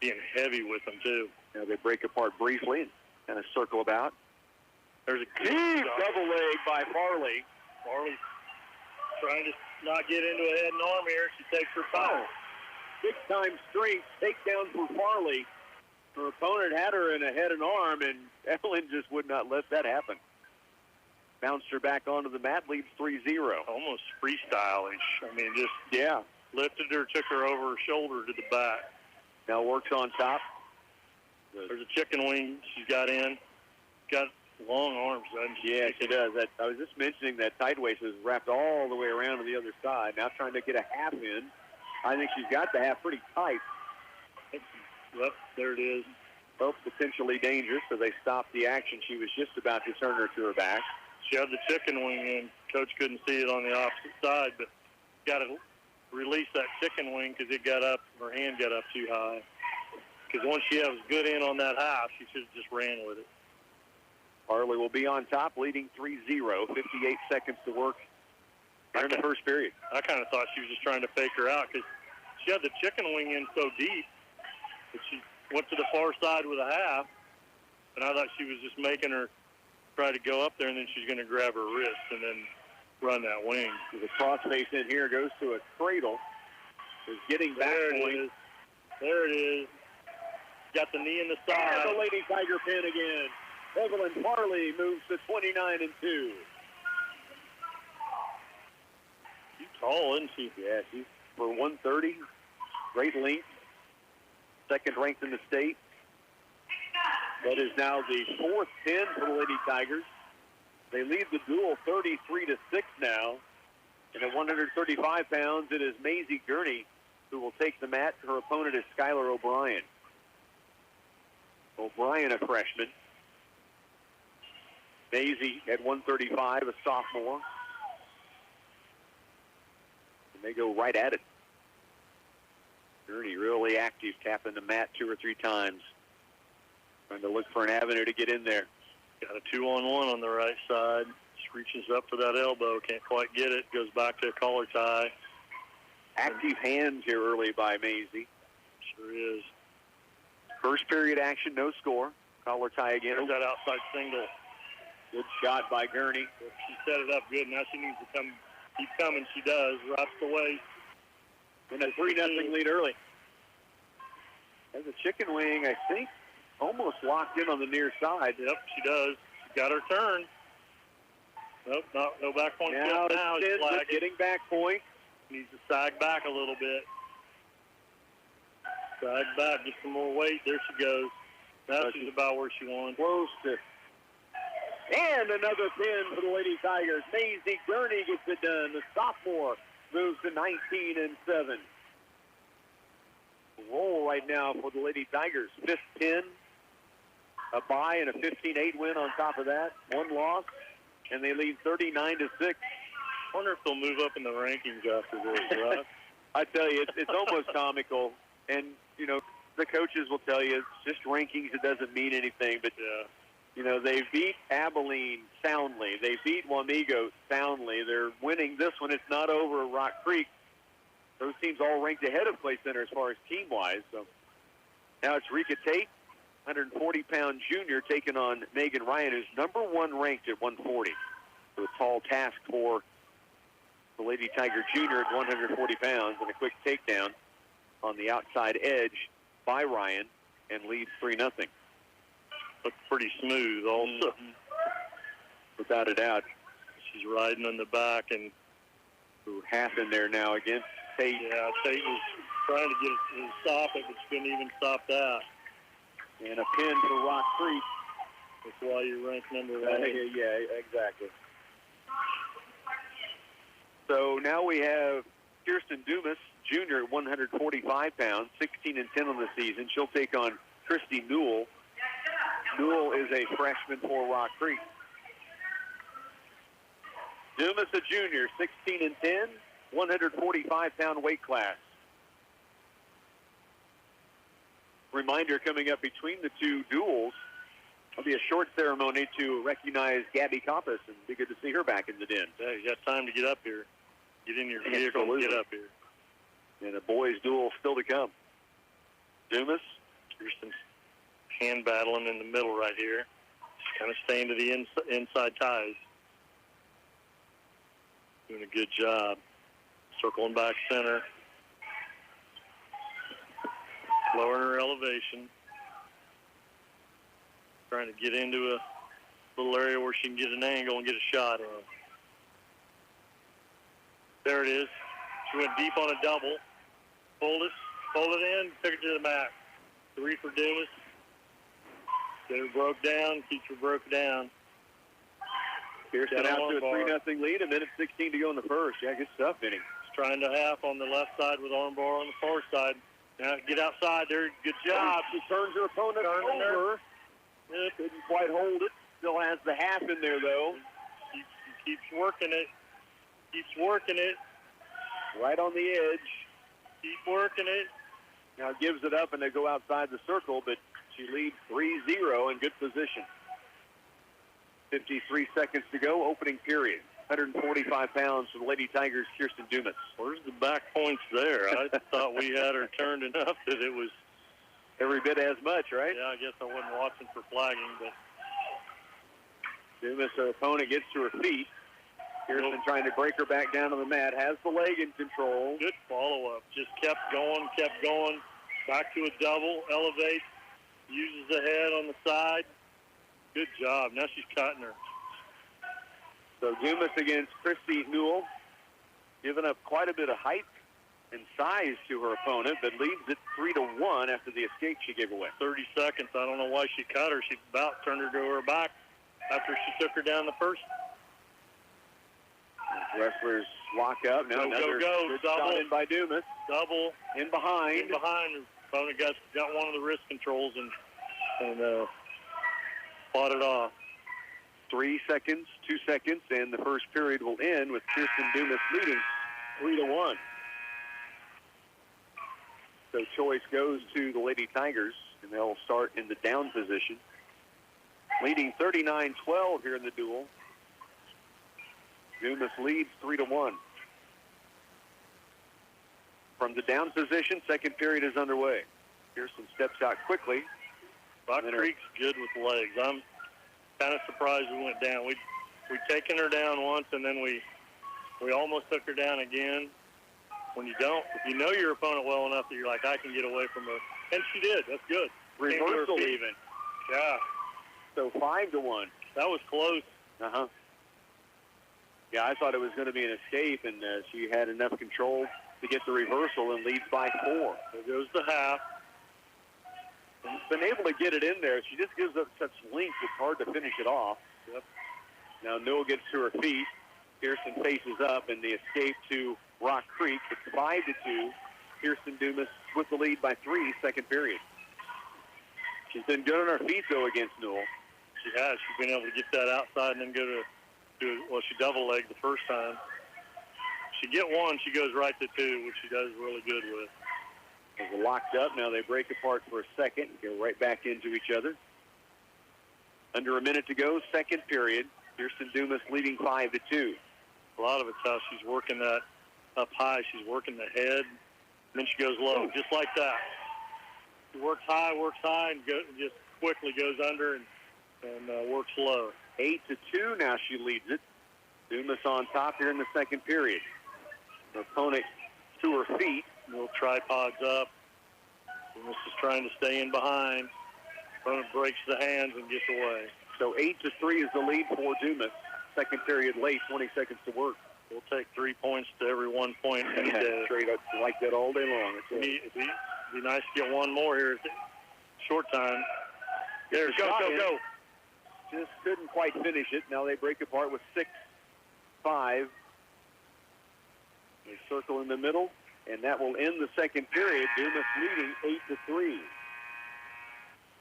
being heavy with them, too. Now they break apart briefly and kind of circle about. There's a deep double leg by Farley. Farley trying to not get into a head and arm here. She takes her foul. Big-time strength takedown for Farley. Her opponent had her in a head and arm, and Evelyn just would not let that happen. Bounced her back onto the mat, leads 3-0. Almost freestyle-ish. I mean, just yeah, lifted her, took her over her shoulder to the back. Now works on top. There's a chicken wing she's got in. Got long arms, doesn't she? Yeah, she does. I was just mentioning that tight waist is wrapped all the way around to the other side. Now trying to get a half in. I think she's got the half pretty tight. Yep, there it is. Both potentially dangerous, so they stopped the action. She was just about to turn her to her back. She had the chicken wing in. Coach couldn't see it on the opposite side, but got to release that chicken wing because it got up, her hand got up too high. Because once she has good in on that half, she should have just ran with it. Farley will be on top, leading 3-0. 58 seconds to work in the first period. I kind of thought she was just trying to fake her out because she had the chicken wing in so deep that she went to the far side with a half, and I thought she was just making her try to go up there, and then she's going to grab her wrist and then run that wing. The crossface in here goes to a cradle. Is getting back point. There it is. Got the knee in the side. And the Lady Tiger pin again. Evelyn Farley moves to 29-2. She's tall, isn't she? Yeah, she's for 130. Great length. Second ranked in the state. That is now the fourth pin for the Lady Tigers. They lead the duel 33-6 now. And at 135 pounds, it is Maisie Gurney who will take the mat. Her opponent is Skylar O'Brien. O'Brien, a freshman. Maisie at 135, a sophomore. And they go right at it. Gurney really active, tapping the mat 2 or 3 times. Trying to look for an avenue to get in there. Got a 2-on-1 on the right side. Just reaches up for that elbow. Can't quite get it. Goes back to a collar tie. Active hands here early by Maisie. Sure is. First period action, no score. Collar tie again. There's that outside single. Good shot by Gurney. She set it up good. Now she needs to keep coming. She does. Wraps the waist. And a 3-0 lead early. Has a chicken wing, I think, almost locked in on the near side. Yep, she does. She got her turn. Nope, no back point. Now it's getting back point. Needs to sag back a little bit. Sag back, just some more weight. There she goes. Now she's about where she wants. Close to. And another pin for the Lady Tigers. Maisie Gurney gets it done. The sophomore moves to 19-7. Roll right now for the Lady Tigers. 5th pin. a bye and a 15-8 win on top of that. One loss, and they lead 39-6. I wonder if they'll move up in the rankings after this, right? I tell you, it's almost comical. And, you know, the coaches will tell you it's just rankings. It doesn't mean anything. But, you know, they beat Abilene soundly. They beat Wamego soundly. They're winning this one. It's not over at Rock Creek. Those teams all ranked ahead of Clay Center as far as team-wise. So now it's Rika Tate, 140-pound junior, taking on Megan Ryan, who's number one ranked at 140. So a tall task for the Lady Tiger junior at 140 pounds, and a quick takedown on the outside edge by Ryan, and leads 3-0. Looks pretty smooth also. Without a doubt. She's riding on the back, and We're half in there now against Tate. yeah, Tate was trying to get it to stop it, but she couldn't even stop that. And a pin for Rock Creek. That's why you're ranked number one. Yeah, exactly. So now we have Kirsten Dumas, junior at 145 pounds, 16-10 on the season. She'll take on Christy Newell. Newell is a freshman for Rock Creek. Dumas, a junior, 16-10, 145-pound weight class. Reminder coming up between the two duels, there'll be a short ceremony to recognize Gabby Coppas, and be good to see her back in the den. Yeah, you got time to get up here. Get in your vehicle and get up here. And a boys' duel still to come. Dumas. Kirsten's hand battling in the middle right here. Just kind of staying to the inside ties. Doing a good job. Circling back center. Lowering her elevation. Trying to get into a little area where she can get an angle and get a shot in. There it is. She went deep on a double. Fold it in, took it to the mat. 3 for Dumas. Get her broke down, keeps her broke down. Pearson out to a 3-0 lead, a minute 16 to go in the first. Yeah, good stuff, Vinny. She's trying to half on the left side with armbar on the far side. Now get outside there. Good job. She turns her opponent over. Yeah, couldn't quite hold it. Still has the half in there, though. She keeps working it. Keeps working it. Right on the edge. Keep working it. Now gives it up, and they go outside the circle, but she leads 3-0 in good position. 53 seconds to go, opening period. 145 pounds for the Lady Tigers, Kirsten Dumas. Where's the back points there? I thought we had her turned enough that it was every bit as much, right? Yeah, I guess I wasn't watching for flagging, but Dumas, her opponent, gets to her feet. Kirsten trying to break her back down to the mat, has the leg in control. Good follow-up. Just kept going. Back to a double, elevates, uses the head on the side. Good job. Now she's cutting her. So Dumas against Christy Newell, giving up quite a bit of height and size to her opponent, but leads it 3-1 after the escape she gave away. 30 seconds. I don't know why she cut her. She about turned her to her back after she took her down the first. Wrestlers lock up. Now another good shot in by Dumas. Double. In behind. Her opponent got one of the wrist controls and fought it off. 3 seconds, 2 seconds, and the first period will end with Kirsten Dumas leading 3-1. So choice goes to the Lady Tigers, and they'll start in the down position. Leading 39-12 here in the duel. Dumas leads 3-1. From the down position, second period is underway. Kirsten steps out quickly. Rock Creek's good with legs. I'm kind of surprised we went down. We'd taken her down once, and then we almost took her down again. When you don't, if you know your opponent well enough that you're like, I can get away from her. And she did. That's good. Reversal even. Yeah. So 5-1. That was close. Uh-huh. Yeah, I thought it was going to be an escape, and she had enough control to get the reversal and leads by 4. There goes the half. Been able to get it in there. She just gives up such length, it's hard to finish it off. Yep. Now Newell gets to her feet. Kirsten faces up, and the escape to Rock Creek. It's 5-2. Kirsten Dumas with the lead by 3, second period. She's been good on her feet, though, against Newell. She has. She's been able to get that outside and then go to well, she double-legged the first time. She get one, she goes right to two, which she does really good with. They're locked up. Now they break apart for a second and go right back into each other. Under a minute to go, second period. Kirsten Dumas leading 5-2. A lot of it's how she's working that up high. She's working the head, and then she goes low, just like that. She works high, and just quickly goes under and works low. 8-2 now she leads it. Dumas on top here in the second period. Her opponent to her feet. Little tripods up. Dumas is trying to stay in behind. Opponent breaks the hands and gets away. So 8-3 is the lead for Dumas. Second period late, 20 seconds to work. We'll take 3 points to every 1 point any day. Straight up like that all day long. It'd be nice to get one more here. Short time. There, go. Just couldn't quite finish it. Now they break apart with 6-5. They circle in the middle, and that will end the second period. Dumas leading 8-3.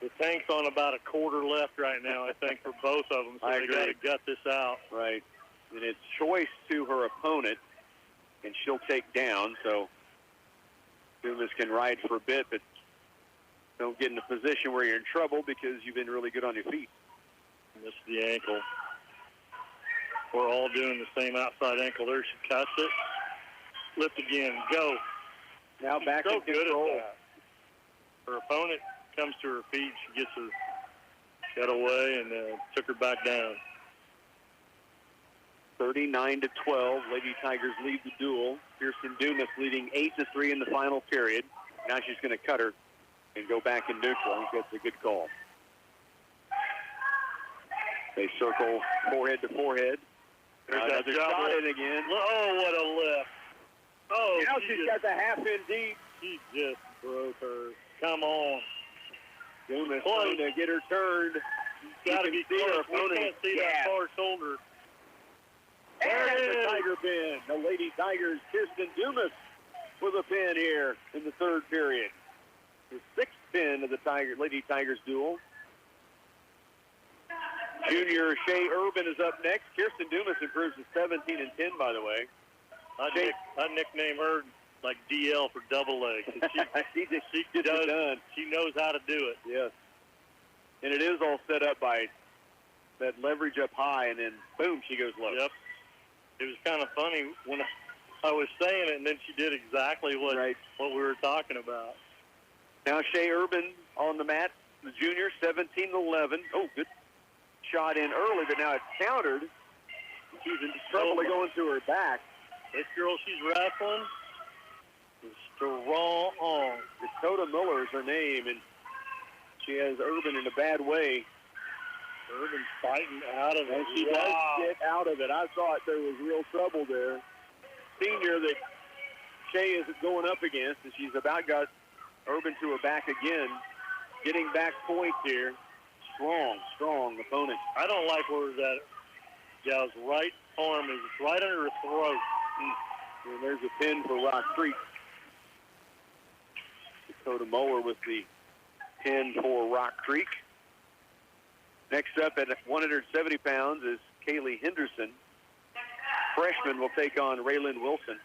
The tank's on about a quarter left right now, I think, for both of them. So they got to gut this out. Right. And it's choice to her opponent, and she'll take down. So Dumas can ride for a bit, but don't get in a position where you're in trouble because you've been really good on your feet. Missed the ankle. We're all doing the same outside ankle there. She cuts it. Lift again. Go. Now back so in control. Good at that. Her opponent comes to her feet. She gets her got away and took her back down. 39-12. Lady Tigers lead the duel. Kirsten Dumas leading 8-3 in the final period. Now she's going to cut her and go back in neutral. I think that's a good call. They circle forehead to forehead. There's that shot in again. Oh, what a lift. Oh, now she's got the half in deep. She just broke her. Come on. Dumas trying to get her turned. She's got to be close. We can't see that far shoulder. And the Tiger pin. The Lady Tigers, Kirsten Dumas with a pin here in the third period. The sixth pin of the Lady Tigers duel. Junior Shea Urban is up next. Kirsten Dumas improves to 17-10, by the way. I nickname her like DL for double leg. She gets it done. She knows how to do it. Yes. And it is all set up by that leverage up high, and then, boom, she goes low. Yep. It was kind of funny when I was saying it, and then she did exactly what we were talking about. Now Shea Urban on the mat, the junior, 17-11. Oh, good shot in early, but now it's countered. She's in trouble going to her back. This girl she's wrestling is strong. Dakota Miller is her name, and she has Urban in a bad way. Urban's fighting out of it. And she does get out of it. I thought there was real trouble there. Senior that Shea is going up against, and she's about got Urban to her back again. Getting back points here. Strong opponent. I don't like where that gal's right arm is. It's right under her throat. And there's a pin for Rock Creek. Dakota Moeller with the pin for Rock Creek. Next up at 170 pounds is Kaylee Henderson. Freshman will take on Raylan Wilson,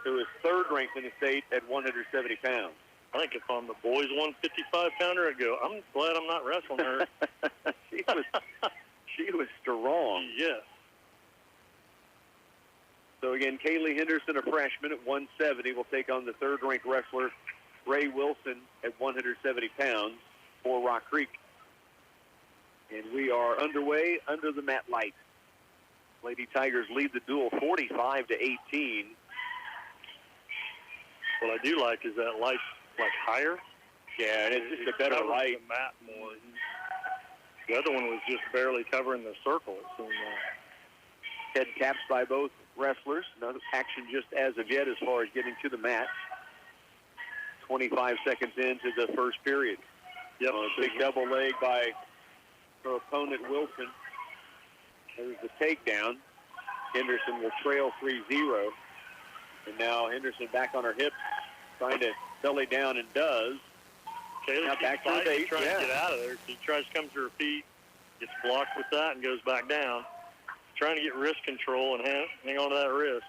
who is third ranked in the state at 170 pounds. I think if I'm the boys' 155-pounder, I'd go, I'm glad I'm not wrestling her. She was strong. Yes. So again, Kaylee Henderson, a freshman at 170, will take on the third-ranked wrestler Ray Wilson at 170 pounds for Rock Creek. And we are underway under the mat light. Lady Tigers lead the duel 45-18. What I do like is that light's like higher. Yeah, and it's just a better light. The mat more. The other one was just barely covering the circle. So, head taps by both wrestlers. No action just as of yet as far as getting to the mat. 25 seconds into the first period. Yep. Big double leg by her opponent, Wilson. There's the takedown. Henderson will trail 3-0. And now Henderson back on her hips, trying to belly down, and does. Taylor Now keeps back to the fighting, base, trying yeah. to get out of there. She tries to come to her feet, gets blocked with that, and goes back down. Trying to get wrist control and hang on to that wrist.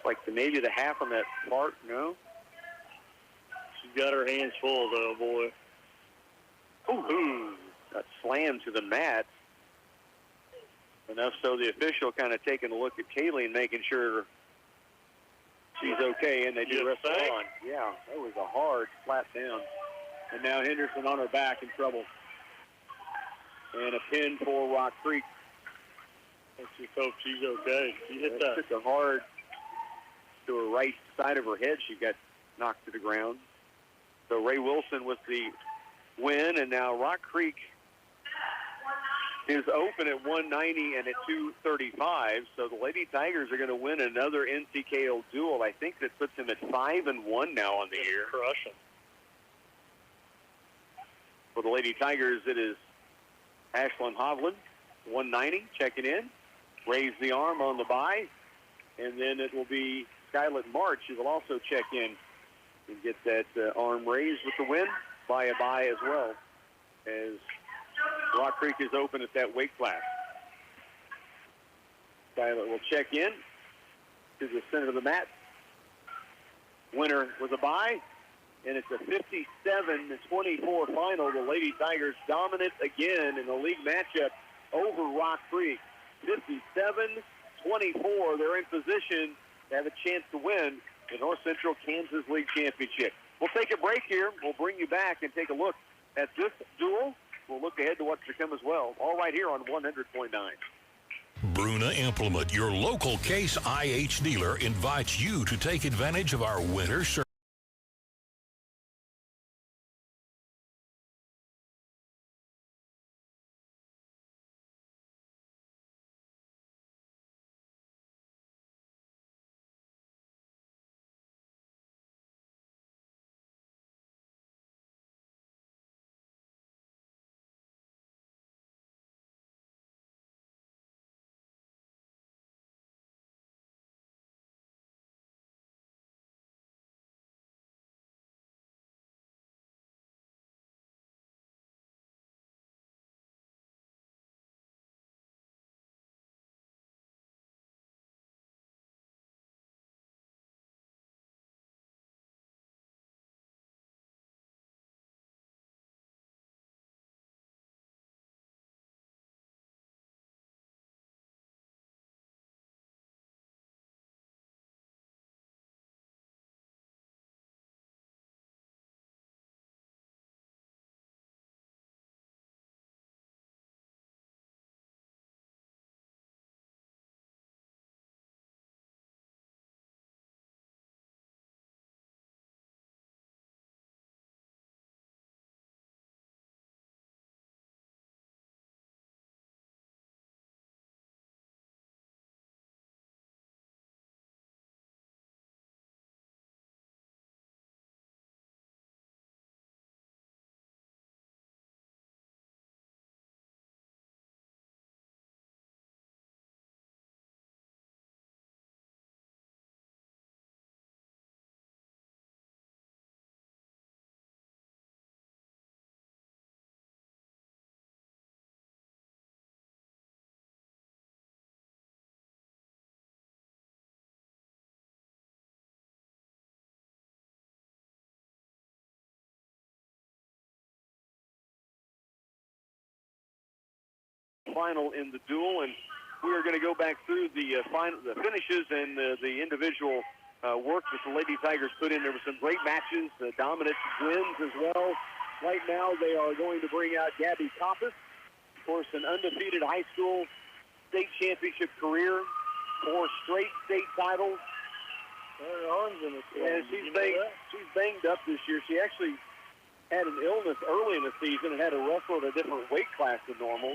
Like maybe the half on that part, no? She's got her hands full, though, boy. Ooh, that slam to the mat. Enough so the official kind of taking a look at Kaylee and making sure she's okay, and they do rest her on. Yeah, that was a hard slap down. And now Henderson on her back in trouble. And a pin for Rock Creek. Let's just hope she's okay. She hit that. Took a hard to her right side of her head. She got knocked to the ground. So Ray Wilson with the win, and now Rock Creek is open at 190 and at 235. So the Lady Tigers are going to win another NCKO duel. I think that puts them at 5-1 now on the year. Crushing. For the Lady Tigers, it is Ashlyn Hovland, 190, checking in. Raise the arm on the bye. And then it will be Skylet March who will also check in and get that arm raised with the win by a bye as well, as Rock Creek is open at that weight class. Skylet will check in to the center of the mat. Winner was a bye, and it's a 57-24 final. The Lady Tigers dominant again in the league matchup over Rock Creek. 57-24. They're in position to have a chance to win the North Central Kansas League Championship. We'll take a break here. We'll bring you back and take a look at this duel. We'll look ahead to what's to come as well. All right here on 100.9. Bruna Implement, your local Case IH dealer, invites you to take advantage of our winter service. Final in the duel, and we are going to go back through the finishes and the individual work that the Lady Tigers put in. There were some great matches, dominant wins as well. Right now, they are going to bring out Gabby Koppas, of course, an undefeated high school state championship career, 4 straight state titles. Her arms in the And she's banged up this year. She actually had an illness early in the season and had to wrestle at a different weight class than normal,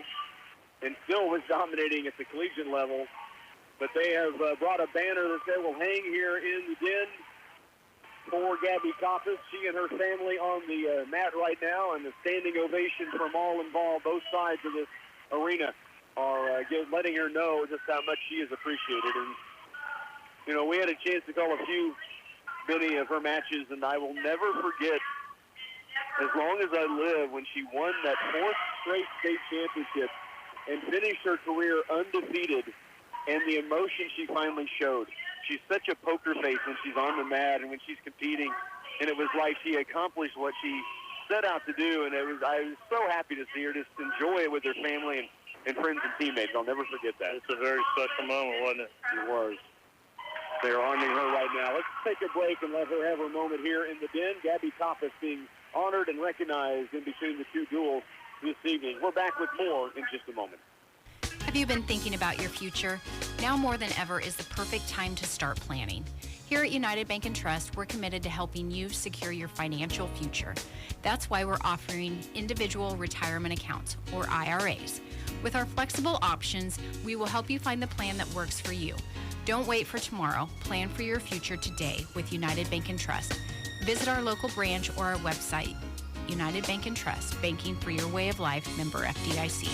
and still was dominating at the collegiate level. But they have brought a banner that they will hang here in the den for Gabby Koppas. She and her family on the mat right now, and the standing ovation from all involved, both sides of this arena, are letting her know just how much she is appreciated. And, you know, we had a chance to call a few many of her matches, and I will never forget, as long as I live, when she won that 4th straight state championship and finished her career undefeated, and the emotion she finally showed. She's such a poker face when she's on the mat and when she's competing, and it was like she accomplished what she set out to do, and I was so happy to see her just enjoy it with her family and friends and teammates. I'll never forget that. It's a very special moment, wasn't it? It was. They're honoring her right now. Let's take a break and let her have her moment here in the den. Gabby Toppis being honored and recognized in between the two duels this evening. We're back with more in just a moment. Have you been thinking about your future? Now more than ever is the perfect time to start planning. Here at United Bank and Trust, we're committed to helping you secure your financial future. That's why we're offering individual retirement accounts, or IRAs. With our flexible options, we will help you find the plan that works for you. Don't wait for tomorrow. Plan for your future today with United Bank and Trust. Visit our local branch or our website. United Bank and Trust, banking for your way of life, member FDIC.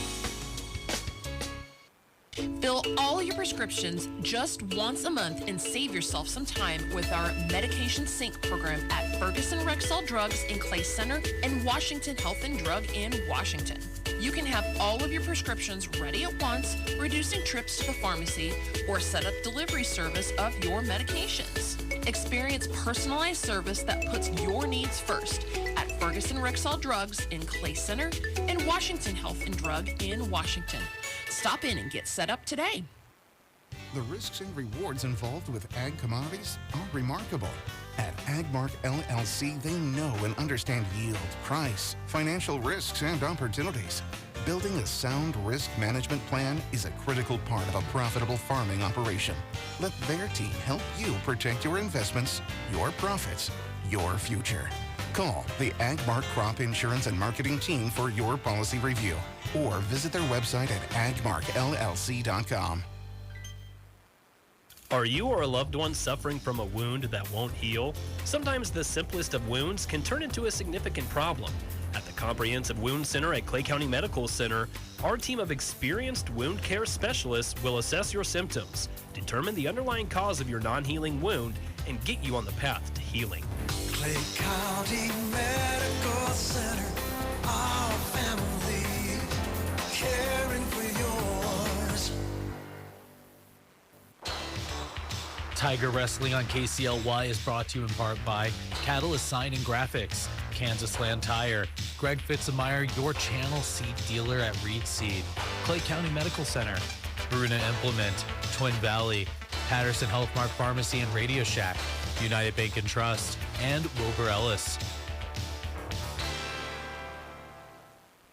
Fill all your prescriptions just once a month and save yourself some time with our Medication Sync program at Ferguson Rexall Drugs in Clay Center and Washington Health and Drug in Washington. You can have all of your prescriptions ready at once, reducing trips to the pharmacy, or set up delivery service of your medications. Experience personalized service that puts your needs first at Ferguson Rexall Drugs in Clay Center and Washington Health and Drug in Washington. Stop in and get set up today. The risks and rewards involved with ag commodities are remarkable. At Agmark LLC, they know and understand yield, price, financial risks, and opportunities. Building a sound risk management plan is a critical part of a profitable farming operation. Let their team help you protect your investments, your profits, your future. Call the Agmark Crop Insurance and Marketing Team for your policy review, or visit their website at agmarkllc.com. Are you or a loved one suffering from a wound that won't heal? Sometimes the simplest of wounds can turn into a significant problem. At the Comprehensive Wound Center at Clay County Medical Center, our team of experienced wound care specialists will assess your symptoms, determine the underlying cause of your non-healing wound, and get you on the path to healing. Clay County Medical Center, our family, caring for yours. Tiger Wrestling on KCLY is brought to you in part by Catalyst Sign and Graphics, Kansas Land Tire, Greg Fitzmeyer, your channel seed dealer at Reed Seed, Clay County Medical Center, Bruna Implement, Twin Valley, Patterson Health Mart Pharmacy and Radio Shack, United Bank and Trust, and Wilbur Ellis.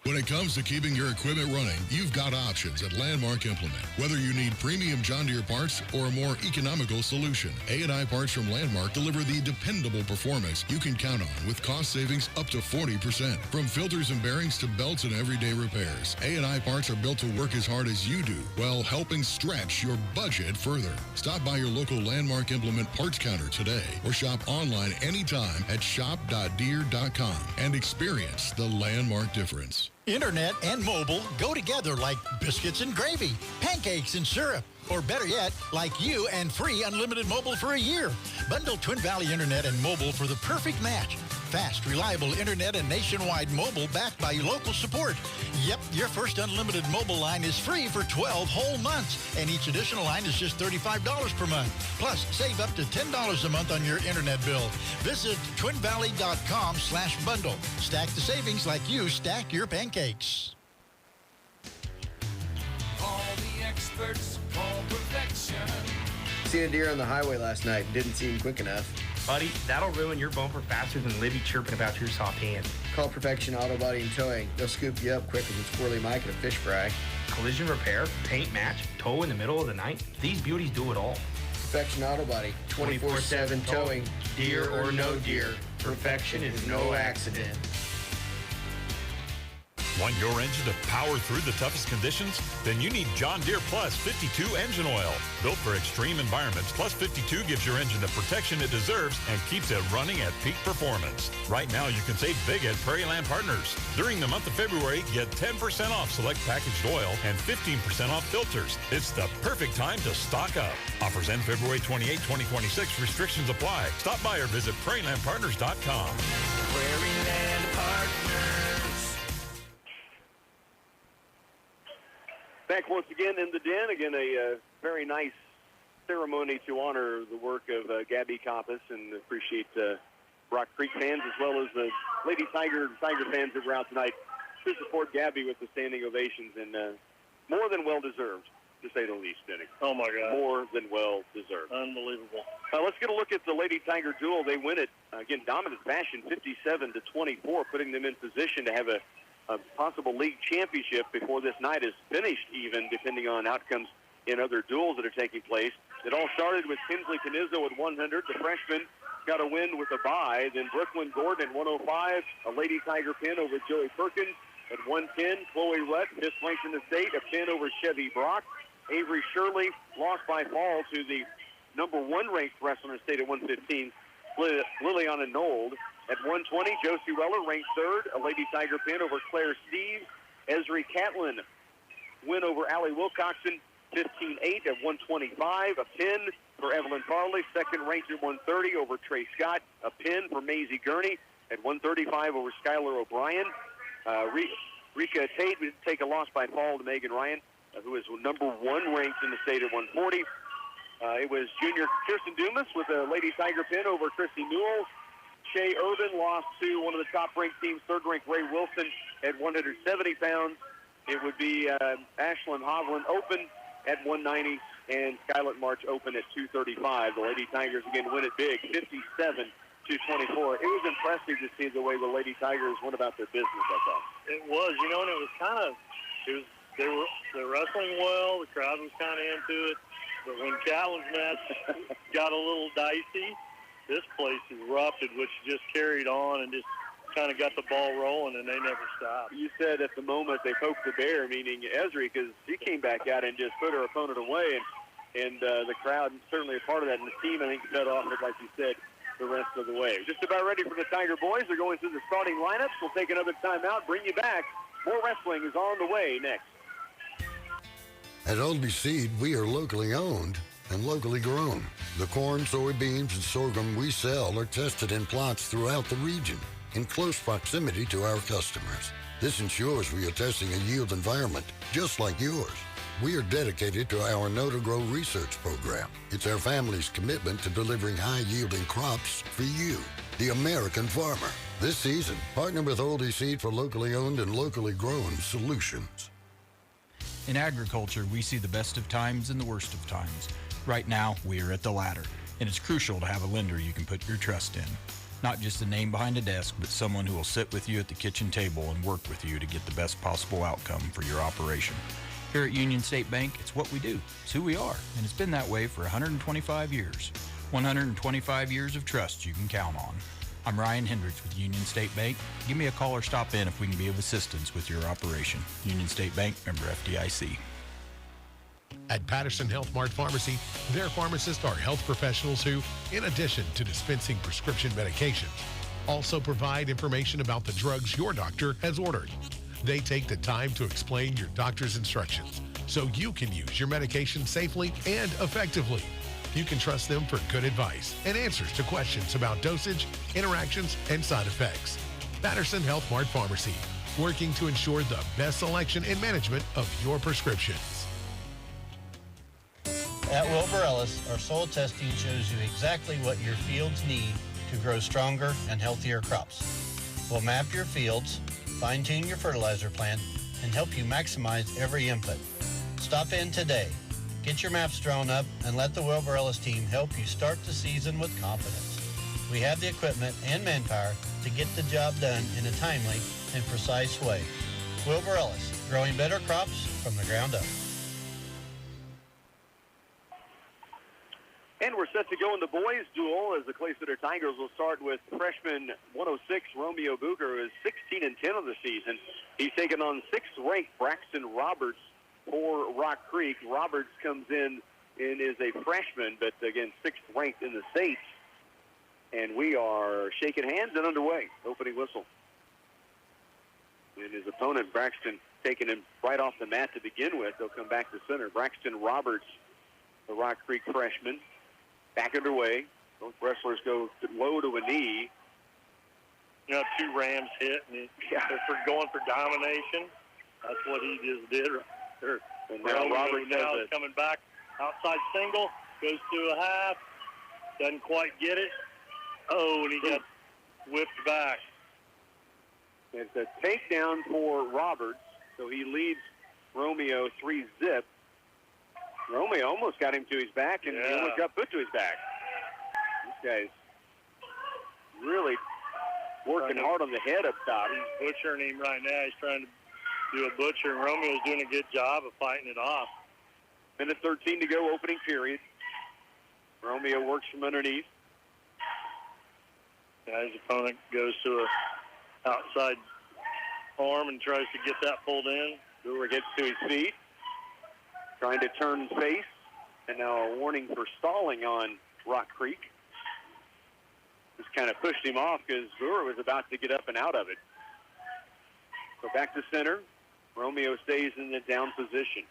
When it comes to keeping your equipment running, you've got options at Landmark Implement. Whether you need premium John Deere parts or a more economical solution, A&I Parts from Landmark deliver the dependable performance you can count on with cost savings up to 40%. From filters and bearings to belts and everyday repairs, A&I Parts are built to work as hard as you do while helping stretch your budget further. Stop by your local Landmark Implement parts counter today or shop online anytime at shop.deere.com and experience the Landmark difference. Internet and mobile go together like biscuits and gravy, pancakes and syrup, or better yet, like you and free unlimited mobile for a year. Bundle Twin Valley Internet and mobile for the perfect match. Fast, reliable internet and nationwide mobile backed by local support. Yep, your first unlimited mobile line is free for 12 whole months, and each additional line is just $35 per month. Plus, save up to $10 a month on your internet bill. Visit twinvalley.com/bundle. Stack the savings like you stack your pancakes. All the experts call perfection. Seen a deer on the highway last night. Didn't seem quick enough. Buddy, that'll ruin your bumper faster than Libby chirping about your soft hand. Call Perfection Auto Body and Towing. They'll scoop you up quicker than Squirrely Mike at a fish fry. Collision repair, paint match, tow in the middle of the night. These beauties do it all. Perfection Auto Body, 24/7 towing. Deer or no deer, perfection is no accident. Want your engine to power through the toughest conditions? Then you need John Deere Plus 52 engine oil. Built for extreme environments, Plus 52 gives your engine the protection it deserves and keeps it running at peak performance. Right now, you can save big at Prairie Land Partners. During the month of February, get 10% off select packaged oil and 15% off filters. It's the perfect time to stock up. Offers end February 28, 2026. Restrictions apply. Stop by or visit prairielandpartners.com. Prairie Land Partners. Back once again in the den. Again, a very nice ceremony to honor the work of Gabby Coppice, and appreciate Rock Creek fans as well as the Lady Tiger fans that were out tonight to support Gabby with the standing ovations, and more than well-deserved, to say the least, Denny. Oh, my God. More than well-deserved. Unbelievable. Let's get a look at the Lady Tiger duel. They win it, again, dominant fashion, 57-24, putting them in position to have a possible league championship before this night is finished, even, depending on outcomes in other duels that are taking place. It all started with Kinsley Canizzo at 100. The freshman got a win with a bye. Then Brooklyn Gordon at 105. A Lady Tiger pin over Joey Perkins at 110. Chloe Rutt, 5th ranked in the state, a pin over Chevy Brock. Avery Shirley lost by fall to the number 1 ranked wrestler in the state at 115. Liliana Nold at 120. Josie Weller ranked 3rd. A Lady Tiger pin over Claire Steves. Esri Catlin win over Allie Wilcoxon, 15-8 at 125. A pin for Evelyn Farley, 2nd ranked at 130 over Trey Scott. A pin for Maisie Gurney at 135 over Skylar O'Brien. Rika Tate would take a loss by fall to Megan Ryan, who is number 1 ranked in the state at 140. It was junior Kirsten Dumas with a Lady Tiger pin over Chrissy Newell. Shea Irvin lost to one of the top-ranked teams, 3rd-ranked Ray Wilson at 170 pounds. It would be Ashlyn Hovland Open at 190 and Skylar March Open at 235. The Lady Tigers again win it big, 57-24. It was impressive to see the way the Lady Tigers went about their business, I thought. It was, and it was they were wrestling well. The crowd was kind of into it. But when Catlin's match got a little dicey, this place erupted, which just carried on and just kind of got the ball rolling, and they never stopped. You said at the moment they poked the bear, meaning Esri, because she came back out and just put her opponent away, and the crowd certainly a part of that, and the team, I think, fed off it, like you said, the rest of the way. Just about ready for the Tiger boys. They're going through the starting lineups. We'll take another timeout, bring you back. More wrestling is on the way next. At Oldie Seed, we are locally owned and locally grown. The corn, soybeans, and sorghum we sell are tested in plots throughout the region in close proximity to our customers. This ensures we are testing a yield environment just like yours. We are dedicated to our Know to Grow research program. It's our family's commitment to delivering high-yielding crops for you, the American farmer. This season, partner with Oldie Seed for locally owned and locally grown solutions. In agriculture, we see the best of times and the worst of times. Right now, we are at the latter, and it's crucial to have a lender you can put your trust in. Not just a name behind a desk, but someone who will sit with you at the kitchen table and work with you to get the best possible outcome for your operation. Here at Union State Bank, it's what we do. It's who we are, and it's been that way for 125 years. 125 years of trust you can count on. I'm Ryan Hendricks with Union State Bank. Give me a call or stop in if we can be of assistance with your operation. Union State Bank, member FDIC. At Patterson Health Mart Pharmacy, their pharmacists are health professionals who, in addition to dispensing prescription medications, also provide information about the drugs your doctor has ordered. They take the time to explain your doctor's instructions so you can use your medication safely and effectively. You can trust them for good advice and answers to questions about dosage, interactions, and side effects. Patterson Health Mart Pharmacy, working to ensure the best selection and management of your prescriptions. At Wilbur Ellis, our soil testing shows you exactly what your fields need to grow stronger and healthier crops. We'll map your fields, fine-tune your fertilizer plan, and help you maximize every input. Stop in today. Get your maps drawn up and let the Wilbur Ellis team help you start the season with confidence. We have the equipment and manpower to get the job done in a timely and precise way. Wilbur Ellis, growing better crops from the ground up. And we're set to go in the boys' duel as the Clay Center Tigers will start with freshman 106 Romeo Booker, who is 16-10 on the season. He's taken on 6th-ranked Braxton Roberts for Rock Creek. Roberts comes in and is a freshman, but again, 6th-ranked in the state. And we are shaking hands and underway. Opening whistle. And his opponent, Braxton, taking him right off the mat to begin with. They'll come back to center. Braxton Roberts, the Rock Creek freshman. Back underway. Both wrestlers go low to a knee. You know, 2 Rams hit, and they're going for domination. That's what he just did. And now Roberts now is coming back. Outside single. Goes to a half. Doesn't quite get it. Oh, and he got whipped back. It's a takedown for Roberts, so he leads Romeo 3-zip. Romeo almost got him to his back, and he almost got put to his back. This guy's really working hard on the head up top. He's butchering him right now. He's trying to do a butcher, and Romeo's doing a good job of fighting it off. Minute 13 to go, opening period. Romeo works from underneath. His opponent goes to a outside arm and tries to get that pulled in. Brewer gets to his feet, trying to turn face, and now a warning for stalling on Rock Creek. Just kind of pushed him off because Brewer was about to get up and out of it. So back to center. Romeo stays in the down position.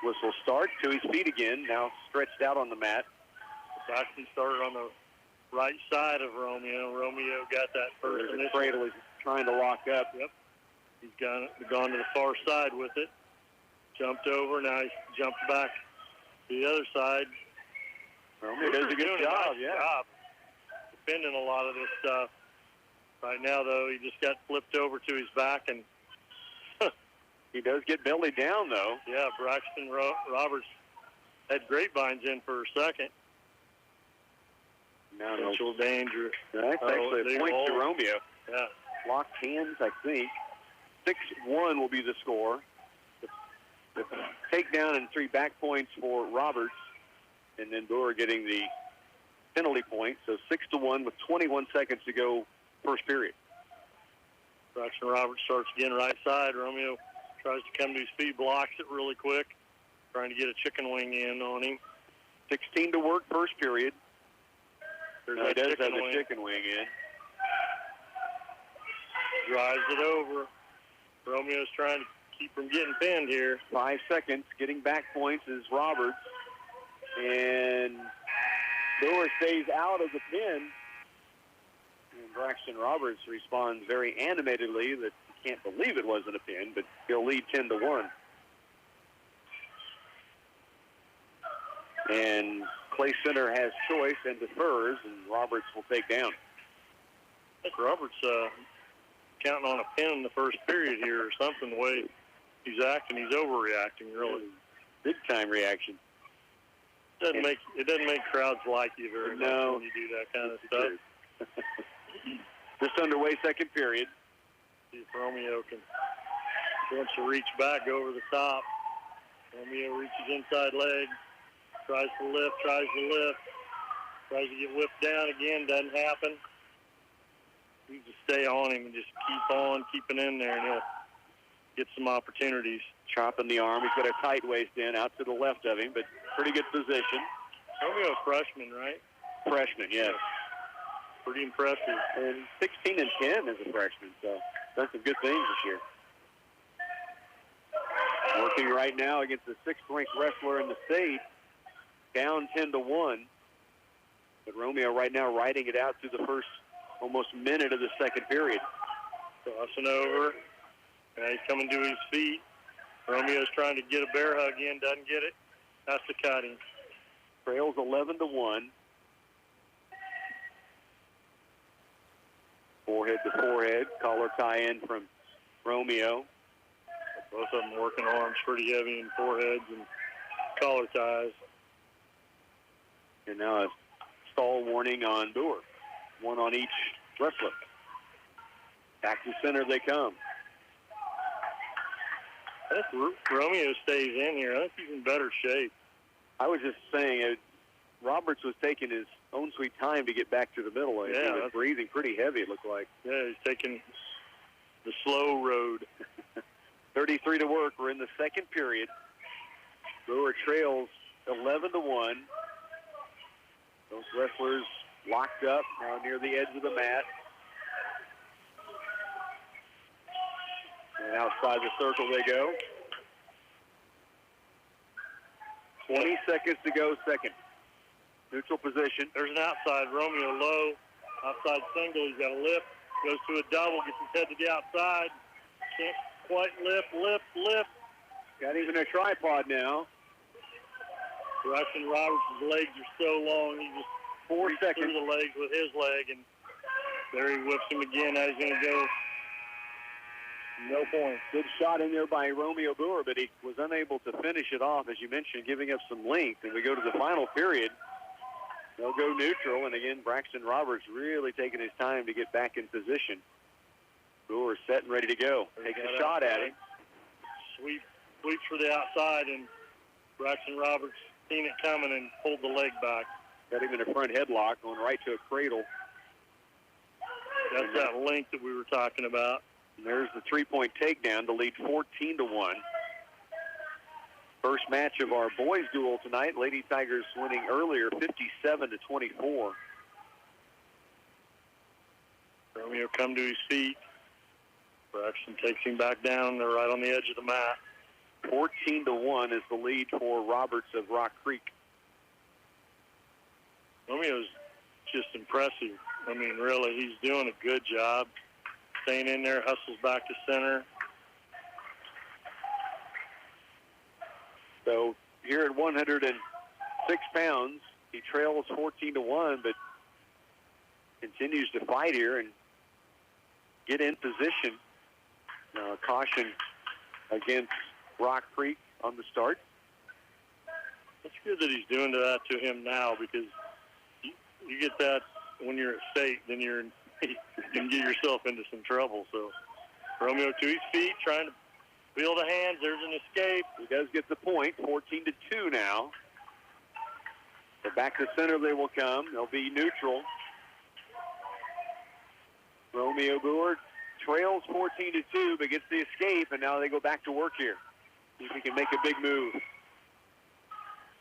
Whistle start, to his feet again, now stretched out on the mat. Braxton started on the right side of Romeo. Romeo got that first initial. Cradle is trying to lock up. Yep. He's gone to the far side with it. Jumped over. Now he's jumped back to the other side. Romeo does a good job, job defending a lot of this stuff. Right now, though, he just got flipped over to his back, and he does get belly down, though. Yeah, Braxton Roberts had grapevines in for a second. Now Potential danger. That's actually a point to Romeo. Yeah. Locked hands, I think. 6-1 will be the score. The takedown and 3 back points for Roberts, and then Brewer getting the penalty point. So 6-1 with 21 seconds to go, first period. Braxton Roberts starts again right side. Romeo tries to come to his feet, blocks it really quick, trying to get a chicken wing in on him. 16 to work, first period. He does have the chicken wing in. Drives it over. Romeo's trying to keep from getting pinned here. 5 seconds. Getting back points is Roberts. And Brewer stays out of the pin. And Braxton Roberts responds very animatedly that he can't believe it wasn't a pin, but he'll lead 10-1. And Clay Center has choice and defers, and Roberts will take down. I think Roberts counting on a pin in the first period here or something. The way he's acting, he's overreacting, really. Big-time reaction. It doesn't make crowds like you very much when you do that kind of stuff. Just underway, second period. See if Romeo wants to reach back over the top. Romeo reaches inside leg. Tries to lift, tries to get whipped down again, doesn't happen. You just stay on him and just keep on keeping in there, and he'll get some opportunities. Chopping the arm. He's got a tight waist in out to the left of him, but pretty good position. Romeo, freshman, right? Freshman, yes. Pretty impressive. And 16-10 as a freshman, so done some good things this year. Working right now against the 6th-ranked wrestler in the state. Down 10-1. But Romeo right now riding it out through the first almost minute of the second period. Crossing over. Now he's coming to his feet. Romeo's trying to get a bear hug in, doesn't get it. That's the cutting. Trails 11-1. Forehead to forehead. Collar tie in from Romeo. Both of them working arms pretty heavy in foreheads and collar ties. And now a stall warning on Brewer. One on each wrestler. Back to center they come. I think Romeo stays in here. I think he's in better shape. I was just saying, Roberts was taking his own sweet time to get back to the middle. He was breathing pretty heavy, it looked like. Yeah, he's taking the slow road. 33 to work. We're in the second period. Brewer trails 11-1. Those wrestlers locked up now near the edge of the mat. And outside the circle they go. 20 seconds to go, second. Neutral position. There's an outside. Romeo low. Outside single. He's got a lift. Goes to a double. Gets his head to the outside. Can't quite lift. Got even a tripod now. Russian Roberts' legs are so long. He just 4 seconds through the legs with his leg, and there he whips him again. Now he's going to go. No point. Good shot in there by Romeo Brewer, but he was unable to finish it off, as you mentioned, giving up some length. And we go to the final period. They'll go neutral, and again, Braxton Roberts really taking his time to get back in position. Brewer set and ready to go. Takes a shot at him. Sweeps for the outside, and Braxton Roberts seen it coming and pulled the leg back. Got him in a front headlock, going right to a cradle. That's that length that we were talking about. And there's the three-point takedown to lead 14-1. First match of our boys' duel tonight. Lady Tigers winning earlier, 57-24. Romeo come to his feet. Braxton takes him back down. They're right on the edge of the mat. 14-1 is the lead for Roberts of Rock Creek. Romeo's just impressive. I mean, really, he's doing a good job. Staying in there, hustles back to center. So here at 106 pounds, he trails 14-1, but continues to fight here and get in position. Caution against Rock Creek on the start. It's good that he's doing that to him now, because you get that when you're at state, then you can get yourself into some trouble. So Romeo to his feet, trying to feel the hands. There's an escape. He does get the point, 14-2 now. So back to center they will come. They'll be neutral. Romeo Brewer trails 14-2, but gets the escape, and now they go back to work here. See if he can make a big move.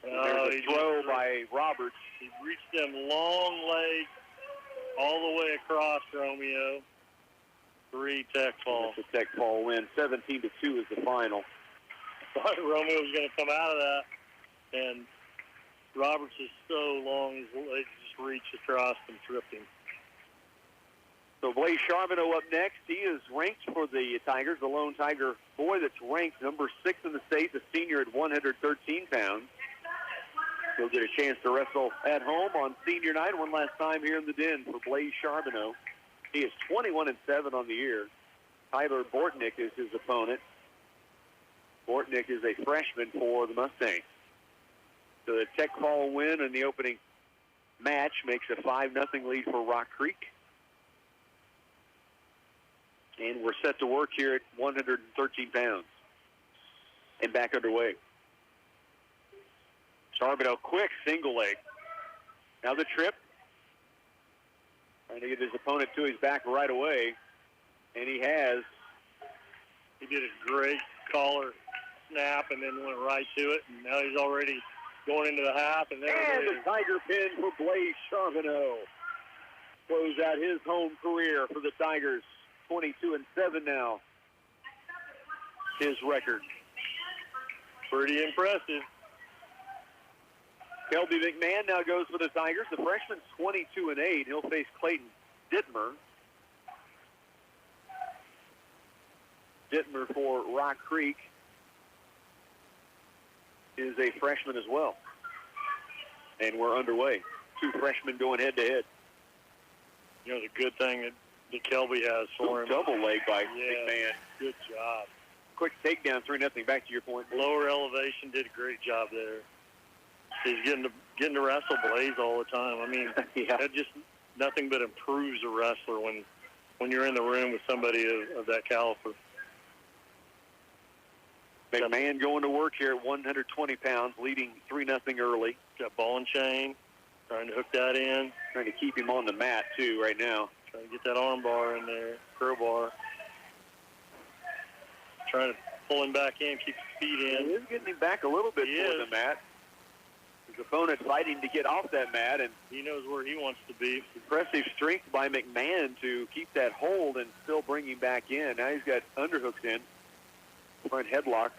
There's a throw by Roberts. He reached them long legs all the way across, Romeo. 3 tech fall. That's a tech fall win. 17-2 is the final. Thought Romeo was going to come out of that, and Roberts is so long, his legs just reached across and tripped him. So Blaze Charbonneau up next. He is ranked for the Tigers, the lone Tiger boy that's ranked number 6 in the state, the senior at 113 pounds. He'll get a chance to wrestle at home on senior night one last time here in the Den for Blaze Charbonneau. He is 21-7 on the year. Tyler Bortnick is his opponent. Bortnick is a freshman for the Mustangs. So the tech fall win in the opening match makes a 5-0 lead for Rock Creek. And we're set to work here at 113 pounds. And back underway. Charbonneau, quick single leg. Now the trip. Trying to get his opponent to his back right away. And he has. He did a great collar snap and then went right to it. And now he's already going into the half. And the Tiger pin for Blaze Charbonneau. Close out his home career for the Tigers. 22-7 now. His record. Pretty impressive. Kelby McMahon now goes for the Tigers. The freshman's 22-8. He'll face Clayton Dittmer. Dittmer for Rock Creek is a freshman as well. And we're underway. 2 freshmen going head-to-head. You know, the good thing that Kelby has for him. Double leg by McMahon. Good job. Quick takedown, 3-0. Back to your point. Lower elevation, did a great job there. He's getting to wrestle Blaze all the time. I mean, that just nothing but improves a wrestler when you're in the room with somebody of that caliber. McMahon going to work here at 120 pounds, leading 3-0 early. Got ball and chain, trying to hook that in. Trying to keep him on the mat, too, right now. Trying to get that arm bar in there, crowbar. Trying to pull him back in, keep his feet in. He is getting him back a little bit toward the mat. His opponent fighting to get off that mat, and he knows where he wants to be. Impressive strength by McMahon to keep that hold and still bring him back in. Now he's got underhooks in. Front headlock.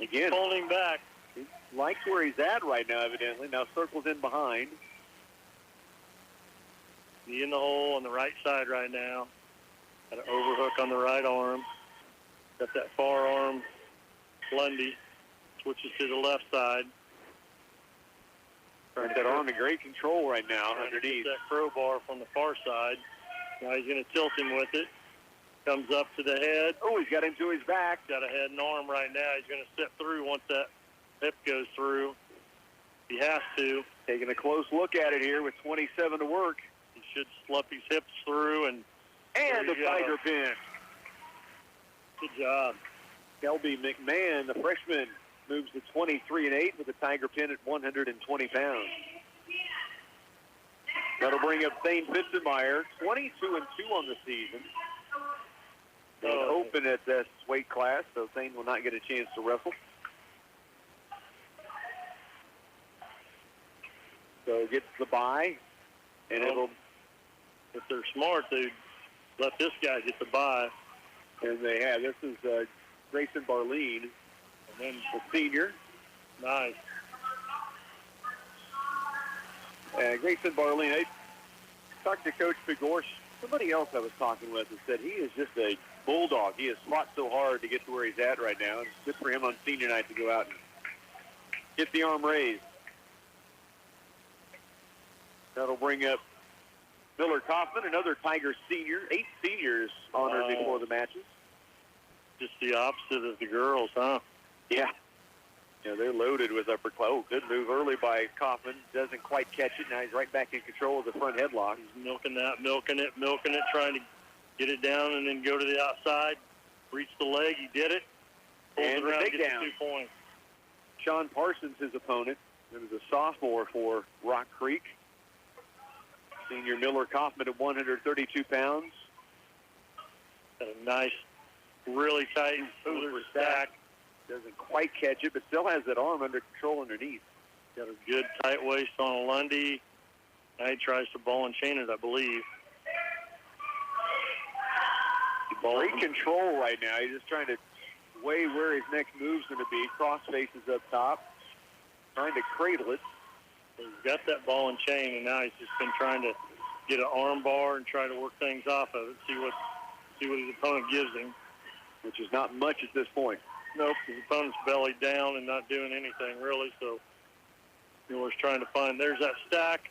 Again, pulling him back. He likes where he's at right now, evidently. Now circles in behind. Knee in the hole on the right side right now. Got an overhook on the right arm. Got that far arm. Lundy switches to the left side. That arm in great control right now underneath. That crowbar from the far side. Now he's going to tilt him with it. Comes up to the head. Oh, he's got him to his back. Got a head and arm right now. He's going to step through once that hip goes through. He has to. Taking a close look at it here with 27 to work. He should slip his hips through and the Tiger pin. Good job. Shelby McMahon, the freshman, moves to 23-8 with a Tiger pin at 120 pounds. That'll bring up Thane Fitzenmeyer, 22-2 on the season. Open at this weight class, so Thane will not get a chance to wrestle. So gets the bye, and it'll. If they're smart, they let this guy get the bye. And they have. This is Grayson Barleen, and then the senior. Nice. Grayson Barleen. I talked to Coach Bigorsh. Somebody else I was talking with and said he is just a bulldog. He has fought so hard to get to where he's at right now. It's good for him on senior night to go out and get the arm raised. That'll bring up Miller Kaufman, another Tiger senior. 8 seniors honored before the matches. Just the opposite of the girls, huh? Yeah. Yeah, they're loaded with upper class. Oh, good move early by Kaufman. Doesn't quite catch it. Now he's right back in control of the front headlock. He's milking it, trying to get it down and then go to the outside. Reach the leg. He did it. Pulls And it around, the gets takedown. the 2 points. Sean Parsons, his opponent. It was a sophomore for Rock Creek. Senior Miller Kaufman at 132 pounds. Got a nice, really tight shoulder stack. Doesn't quite catch it, but still has that arm under control underneath. Got a good tight waist on a Lundy. Now he tries to ball and chain it, I believe. Great control right now. He's just trying to weigh where his next move's going to be. Cross faces up top. Trying to cradle it. He's got that ball and chain, and now he's just been trying to get an arm bar and try to work things off of it, see what his opponent gives him. Which is not much at this point. Nope, his opponent's belly down and not doing anything really, so Miller's trying to find, there's that stack.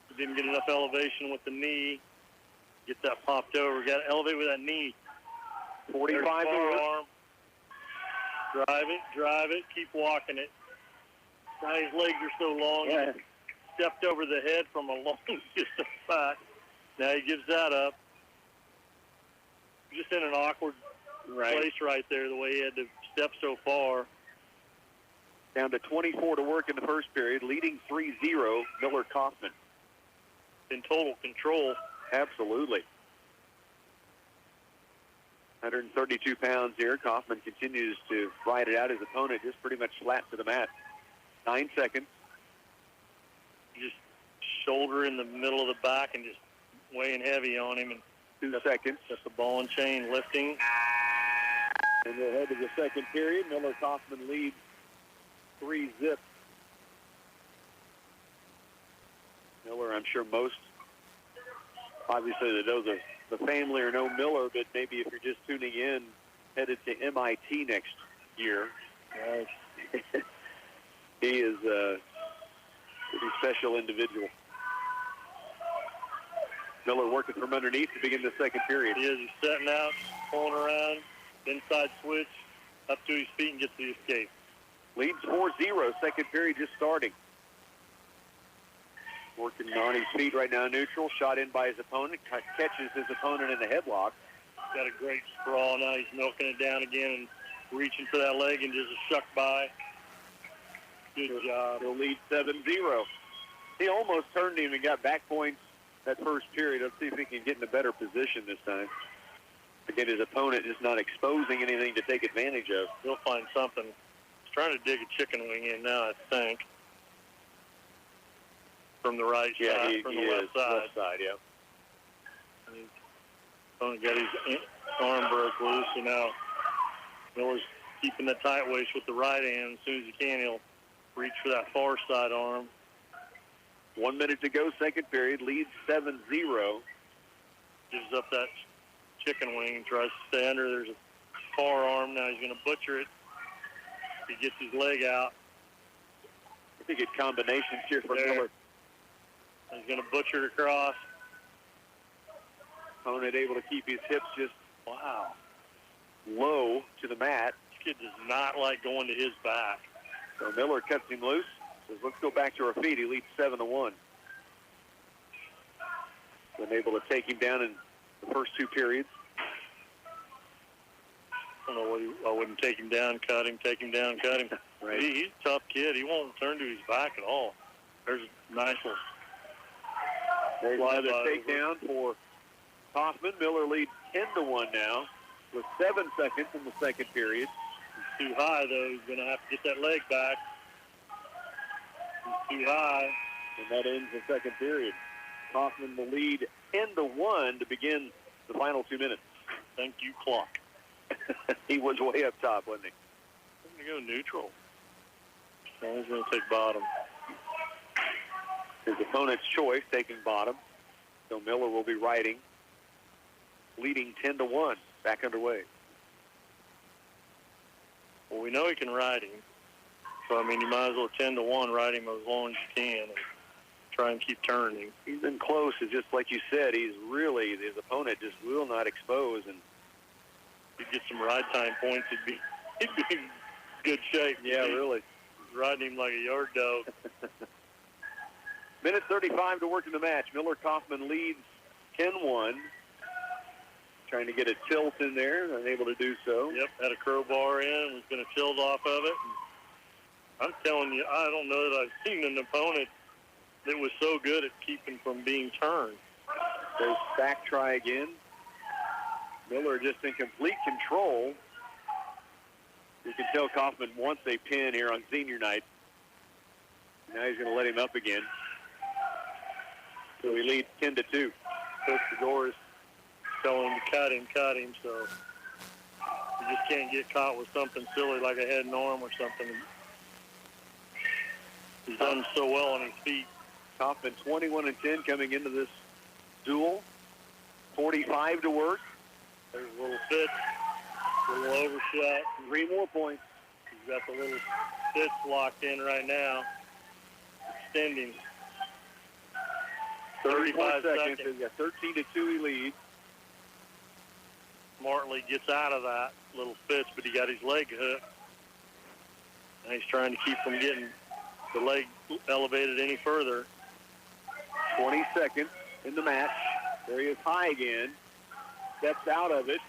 He didn't get enough elevation with the knee. Get that popped over. Got to elevate with that knee. 45 arm. Drive it, keep walking it. Now his legs are so long. Yeah. He stepped over the head from a long distance back. Now he gives that up. Just in an awkward place right there, the way he had to step so far. Down to 24 to work in the first period, leading 3-0, Miller Kaufman. In total control. Absolutely. 132 pounds here. Kaufman continues to ride it out. His opponent just pretty much flat to the mat. 9 seconds. Just shoulder in the middle of the back and just weighing heavy on him. And 2 seconds. Just the ball and chain lifting. And we'll head to the second period. Miller Kaufman leads 3-0. Miller, I'm sure most, obviously, that know the family or know Miller, but maybe if you're just tuning in, headed to MIT next year. He is a pretty special individual. Miller working from underneath to begin the second period. He is. He's setting out, pulling around, inside switch, up to his feet and gets the escape. Leads 4-0, second period just starting. Working on his feet right now, neutral. Shot in by his opponent. Catches his opponent in the headlock. Got a great sprawl now. He's milking it down again and reaching for that leg and just shucked by. Good job. He'll lead 7-0. He almost turned him and got back points that first period. Let's see if he can get in a better position this time. Again, his opponent just not exposing anything to take advantage of. He'll find something. He's trying to dig a chicken wing in now, I think. From the right side, from the left side. Left side, yeah. His opponent got his arm broke loose, so now Miller's keeping the tight waist with the right hand. As soon as he can, he'll reach for that far side arm. 1 minute to go, second period. Leads 7-0. Gives up that chicken wing and tries to stay under. There's a far arm. Now he's going to butcher it. He gets his leg out. I think it's combinations here for Miller. He's going to butcher it across. Opponent able to keep his hips just, low to the mat. This kid does not like going to his back. So Miller cuts him loose. Says, let's go back to our feet. He leads 7-1. Been able to take him down in the first two periods. I don't know what I wouldn't take him down, cut him, take him down, cut him. Right. He's a tough kid. He won't turn to his back at all. There's a nice one. There's another takedown for Kaufman. Miller leads 10-1 now with 7 seconds in the second period. He's too high, though. He's going to have to get that leg back. He's too high. And that ends the second period. Kaufman will lead 10-1 to begin the final 2 minutes. Thank you, clock. He was way up top, wasn't he? I'm going to go neutral. So he's going to take bottom. His opponent's choice, taking bottom. So Miller will be riding, leading 10-1. Back underway. Well, we know he can ride him. So, I mean, you might as well 10-1 ride him as long as you can and try and keep turning. He's been close. It's just like you said, his opponent just will not expose. And he'd get some ride time points. He'd be in good shape. Yeah, really. He's riding him like a yard dog. Minute 35 to work in the match. Miller Kaufman leads 10-1. Trying to get a tilt in there, unable to do so. Yep, had a crowbar in, was going to tilt off of it. I'm telling you, I don't know that I've seen an opponent that was so good at keeping from being turned. There's back try again. Miller just in complete control. You can tell Kaufman wants a pin here on senior night. Now he's going to let him up again. So he leads 10-2. Coach Fedor's telling him to cut him, so you just can't get caught with something silly like a head and arm or something. He's done so well on his feet. Kaufman 21-10 coming into this duel. 45 to work. There's a little fit, a little overshot. 3 more points. He's got the little fits locked in right now. Extending. 35 seconds. He's got 13-2 he leads. Smartly gets out of that little fits, but he got his leg hooked. And he's trying to keep from getting the leg elevated any further. 20 seconds in the match. There he is high again. Steps out of it.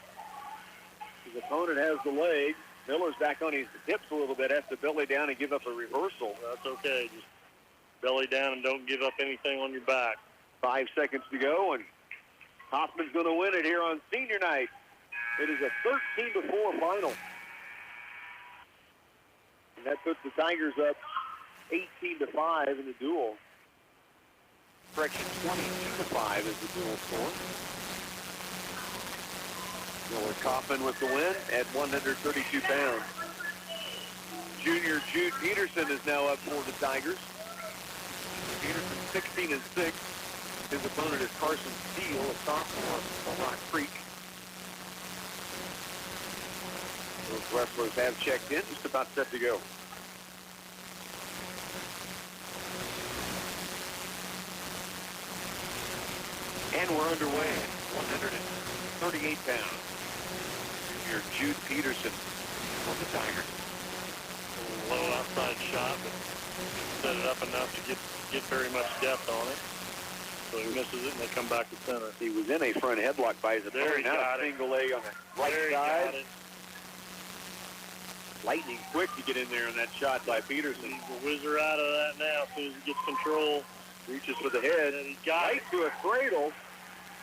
His opponent has the leg. Miller's back on his hips a little bit, has to belly down and give up a reversal. That's okay. Just belly down and don't give up anything on your back. 5 seconds to go, and Hoffman's going to win it here on senior night. It is a 13-4 final. And that puts the Tigers up 18-5 in the duel. Correction, 22-5 is the duel score. Miller Kaufman with the win at 132 pounds. Junior Jude Peterson is now up for the Tigers. Peterson 16-6. His opponent is Carson Steele, a sophomore from Rock Creek. Those wrestlers have checked in, just about set to go. And we're underway at 138 pounds. Junior Jude Peterson for the Tigers. A low outside shot, but set it up enough to get very much depth on it. So he misses it, and they come back to center. He was in a front headlock by his opponent. Now a single leg on the right side. lightning quick to get in there on that shot by Peterson. He's a whizzer out of that now as soon as he gets control. Reaches for the head. And he's got right to a cradle.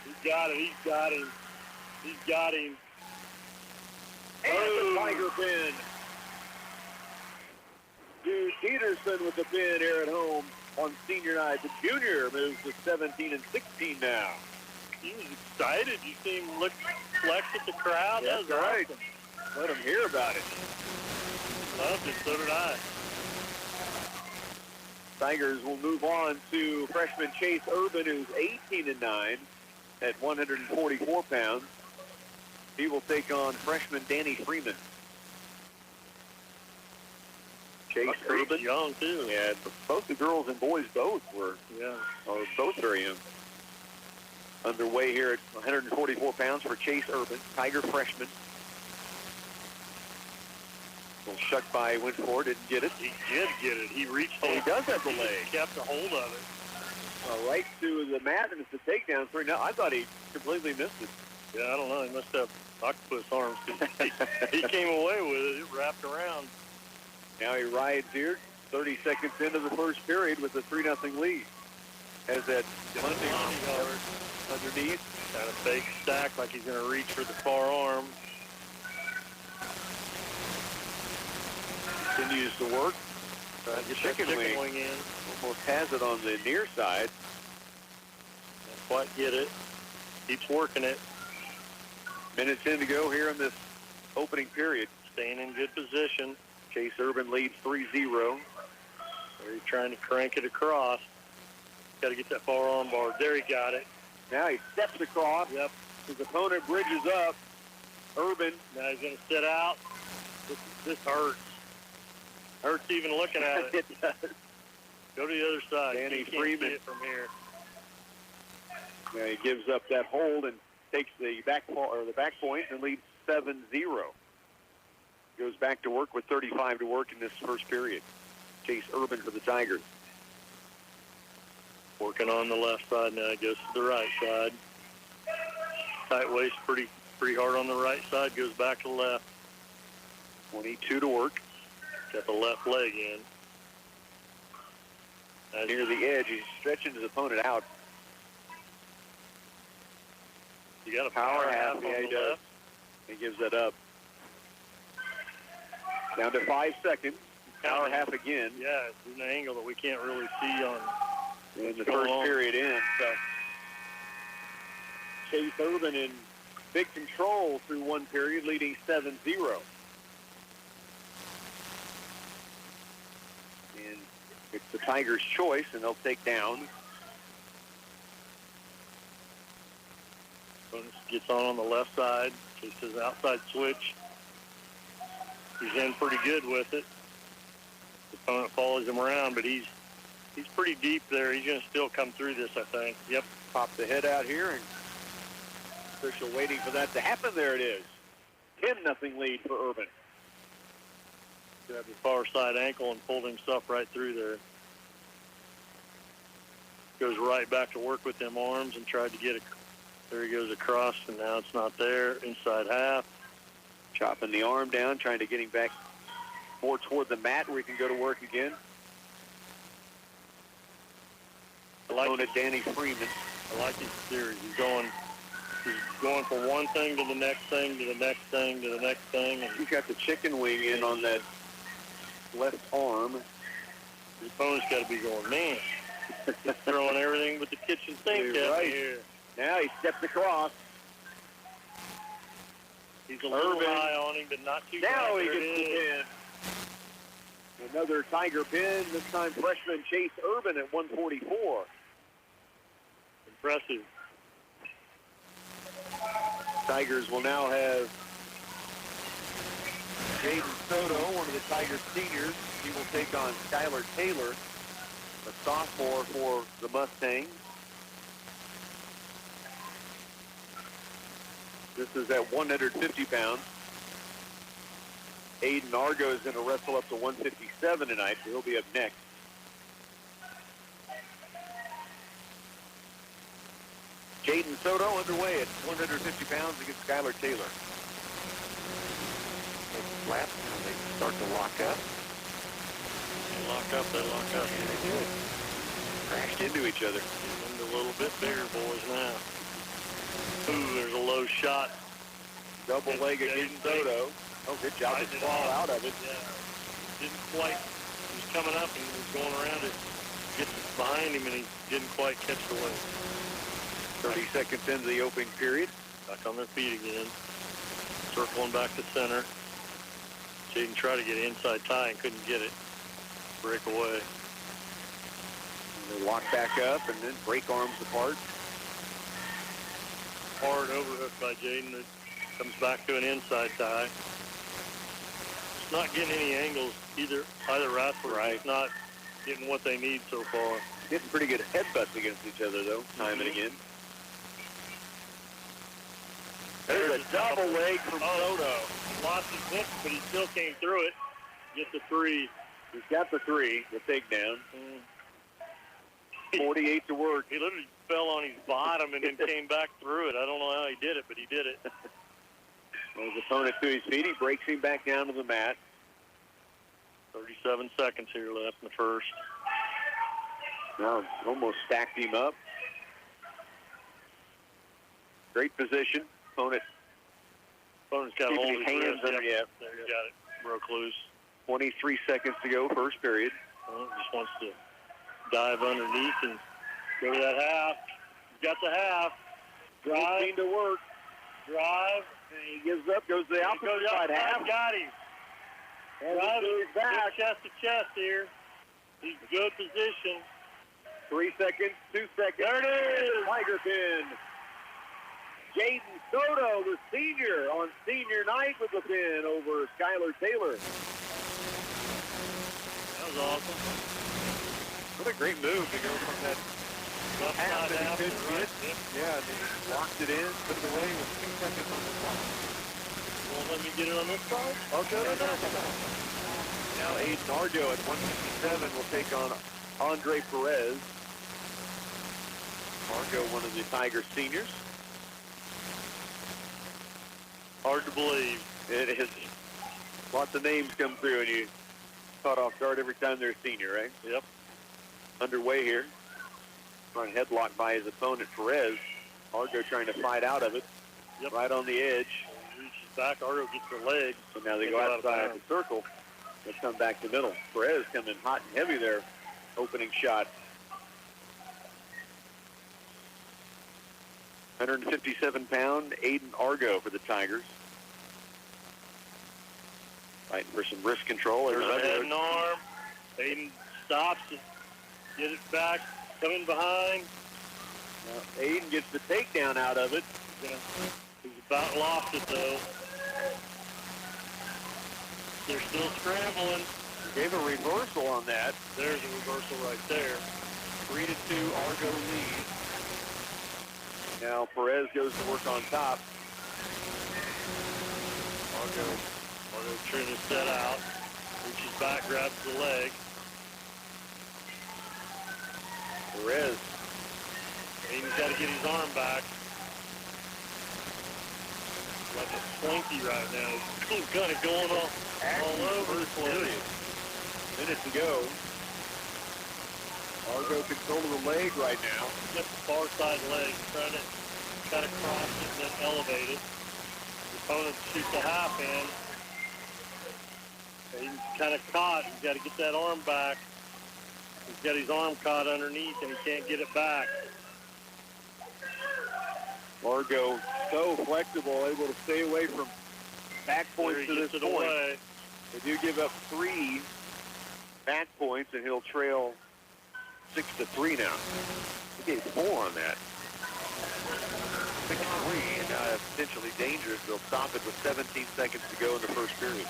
He's got it. He's got him. He's got him. And the Tiger pin. Dude Peterson with the pin here at home on senior night. The junior moves to 17 and 16 now. He was excited. You see him look, flex at the crowd. That's right. Awesome. Let him hear about it. Loved it. So did I. Tigers will move on to freshman Chase Urban, who's 18 and 9 at 144 pounds. He will take on freshman Danny Freeman. Chase Urban, young too. Yeah, both the girls and boys both were. Yeah, both very young. Underway here at 144 pounds for Chase Urban, Tiger freshman. Well, shucked by Winford, didn't get it. He did get it. He reached. Oh, he does have the leg. He kept a hold of it. Right to the mat, and it's a takedown three. Now I thought he completely missed it. Yeah, I don't know. He must have octopus arms. He came away with it. It wrapped around. Now he rides here, 30 seconds into the first period with a 3-0 lead. Has that Monday guard underneath. Got a fake stack like he's going to reach for the far arm. Continues to work. Get chicken wing in. Almost has it on the near side. Can't quite get it. Keeps working it. Minutes in to go here in this opening period. Staying in good position. Chase Urban leads 3-0. There he's trying to crank it across. Got to get that far arm bar. There he got it. Now he steps across. Yep. His opponent bridges up. Urban. Now he's going to sit out. This hurts. Hurts even looking at it. It does. Go to the other side. Danny Freeman see it from here. Now he gives up that hold and takes the back point and leads 7-0. Goes back to work with 35 to work in this first period. Chase Urban for the Tigers. Working on the left side now. He goes to the right side. Tight waist, pretty hard on the right side. Goes back to the left. 22 to work. Got the left leg in. Near the edge, he's stretching his opponent out. You got a power half. Yeah, he does. He gives that up. Down to 5 seconds. Power half again. Yeah, it's an angle that we can't really see on in the first period in. So Chase Urban in big control through one period, leading 7-0. And it's the Tigers' choice, and they'll take down. Gets on the left side. Takes his outside switch. He's in pretty good with it. The opponent follows him around, but he's pretty deep there. He's going to still come through this, I think. Yep. Pop the head out here, and official waiting for that to happen. There it is. 10-0 lead for Urban. Grabbed the far side ankle and pulled himself right through there. Goes right back to work with them arms and tried to get it. There he goes across, and now it's not there. Inside half. Chopping the arm down, trying to get him back more toward the mat where he can go to work again. Opponent Danny Freeman. I like his series. He's going from one thing to the next thing to the next thing to the next thing. And he's got the chicken wing in on that left arm. His opponent's got to be going, man, he's throwing everything but the kitchen sink out here. Now he steps across. He's a little high on him, but not too high. Now he gets the pin. Another Tiger pin, this time freshman Chase Urban at 144. Impressive. Tigers will now have Jaden Soto, one of the Tigers seniors. He will take on Skylar Taylor, a sophomore for the Mustangs. This is at 150 pounds. Aiden Argo is going to wrestle up to 157 tonight, so he'll be up next. Jaden Soto underway at 150 pounds against Skylar Taylor. flat. Now they start to lock up. They lock up. Yeah, they do it. Crashed into each other. Getting a little bit bigger, boys, now. Ooh, there's a low shot. Double leg against Soto. Oh, good job to fall out of it. Yeah. Didn't quite. He was coming up and he was going around it. Gets behind him and he didn't quite catch the wave. 30 seconds into the opening period. Back on their feet again. Circling back to center. Jaden tried to get an inside tie and couldn't get it. Break away. And they lock back up and then break arms apart. Hard overhook by Jaden. It comes back to an inside tie. It's not getting any angles either wrestler. Right. It's not getting what they need so far. Getting pretty good headbutts against each other, though, time and again. There's a double leg from Soto. Lost his hook, but he still came through it. Get the three. He's got the three, the takedown. 48 to work. He literally fell on his bottom and then came back through it. I don't know how he did it, but he did it. Well, his opponent to his feet. He breaks him back down to the mat. 37 seconds here left in the first. Now almost stacked him up. Great position. Opponent's got a hold his of his hands wrist. under. Yep. There you got it. Broke loose. 23 seconds to go, first period. Well, just wants to dive underneath and go to that half. He's got the half. Drive. 15 to work. Drive. And he gives up, goes to the opposite side half. Got him. And Drive. he's back. Chest to chest here. He's good position. 3 seconds, 2 seconds. There it is. Tiger pin. Jaden Soto, the senior, on senior night with the pin over Skylar Taylor. That was awesome. What a great move to go from that half that he couldn't get. Yeah, and then he locked it in, put it away with 2 seconds on the clock. Won't let me get it on this side? Okay. Now Aiden Arjo at 157 will take on Andre Perez. Arjo, one of the Tiger seniors. Hard to believe. It is. Lots of names come through and you caught off guard every time they're a senior, right? Yep. Underway here. Front headlock by his opponent, Perez. Argo trying to fight out of it. Yep. Right on the edge. Reaches back. Argo gets the leg. So now they go outside the circle. They come back to the middle. Perez coming hot and heavy there. Opening shot. 157-pound Aiden Argo for the Tigers. Fighting for some wrist control. There's a head and arm. Aiden stops it. Get it back. Coming behind. Now, Aiden gets the takedown out of it. Yeah. He's about lost it, though. They're still scrambling. Gave a reversal on that. There's a reversal right there. 3-2 Argo lead. Now Perez goes to work on top. Argo trying to set out. Reaches back, grabs the leg. Perez. Aiden's got to get his arm back. Like a slinky right now. He's kind of going all over the place. Minute to go. Argo control of the leg right now. Just the far side leg, trying to cut across it and then elevate it. The opponent shoots a half in. He's kind of caught. He's got to get that arm back. He's got his arm caught underneath and he can't get it back. Argo so flexible, able to stay away from back points to this point. Away. They do give up 3 back points and he'll trail 6-3 now. He gave 4 on that. 6-3, and now that's potentially dangerous. They'll stop it with 17 seconds to go in the first period.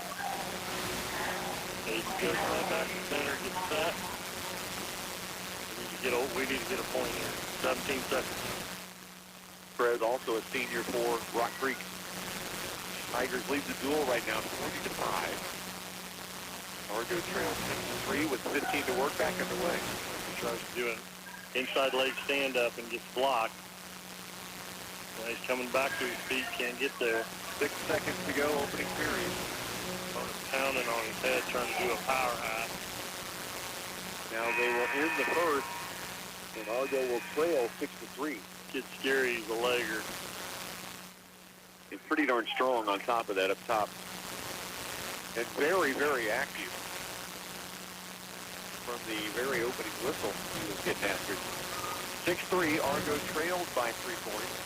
Aiden goes right back to center, gets set. We need to get a point here. 17 seconds. Perez also a senior for Rock Creek. Tigers lead the duel right now, 40-5. Argo trails 6-3 with 15 to work, back underway. Tries to do an inside leg stand up and gets blocked. Now he's coming back to his feet, can't get there. 6 seconds to go, opening period. pounding on his head, trying to do a power half. Now they will end the first, and Argo will trail 6-3. Kid's scary, he's a legger. And pretty darn strong on top of that up top. And very, very active. From the very opening whistle, he was getting after. 6-3, Argo trails by 3 points.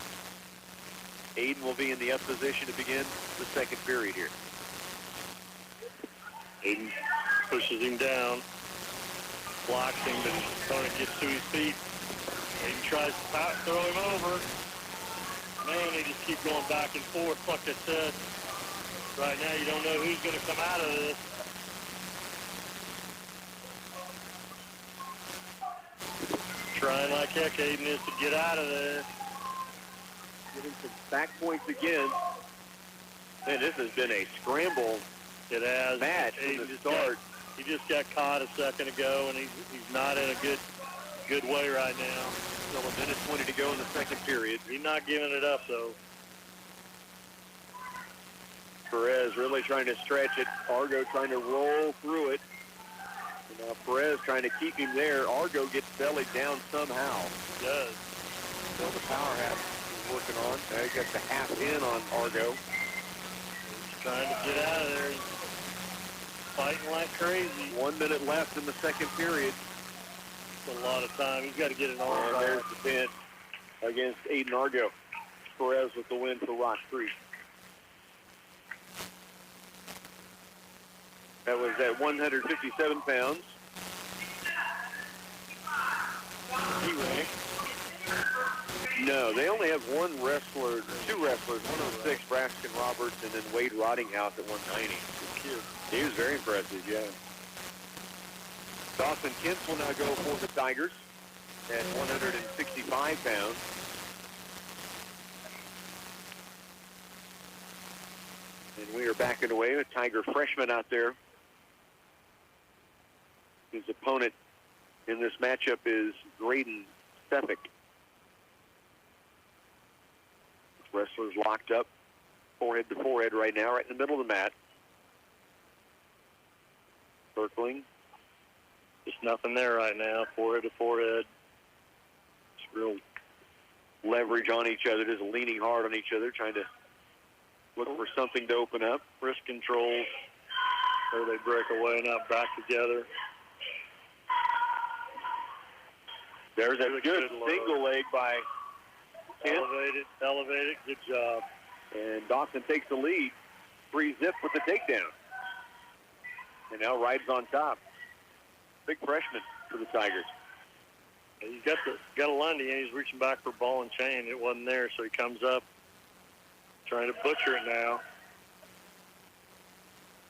Aiden will be in the up position to begin the second period here. Aiden pushes him down, blocks him, but his opponent gets to his feet. Aiden tries to throw him over. Man, they just keep going back and forth, like I said. Right now, you don't know who's going to come out of this. Trying like heck, Aiden is to get out of there. Getting some back points again. Man, this has been a scramble. It has. Match from the start. He just got caught a second ago, and he's not in a good way right now. Still a minute 20 to go in the second period. He's not giving it up, though. Perez really trying to stretch it. Argo trying to roll through it. And now Perez trying to keep him there. Argo gets bellied down somehow. He does. Well, the power half is working on. Now he got the half in on Argo. He's trying to get out of there. He's fighting like crazy. 1 minute left in the second period. A lot of time. He's got to get an arm. And there's the pin against Aiden Argo. Perez with the win for Rock Creek. That was at 157 pounds. He ranked. No, they only have two wrestlers, 106, Braxton Roberts, and then Wade Rottinghouse at 190. He was very impressive, yeah. Dawson Kentz will now go for the Tigers at 165 pounds. And we are backing away. A Tiger freshman out there. His opponent in this matchup is Graydon Stefik. Wrestlers locked up, forehead to forehead right now, right in the middle of the mat. Circling. Just nothing there right now, forehead to forehead. It's real leverage on each other, just leaning hard on each other, trying to look for something to open up. Wrist controls, or they break away, now back together. There's a good single leg by Kent. Elevated, good job. And Dawson takes the lead. 3-zip with the takedown. And now rides on top. Big freshman for the Tigers. He's got a Lundy, and he's reaching back for ball and chain. It wasn't there, so he comes up, trying to butcher it now.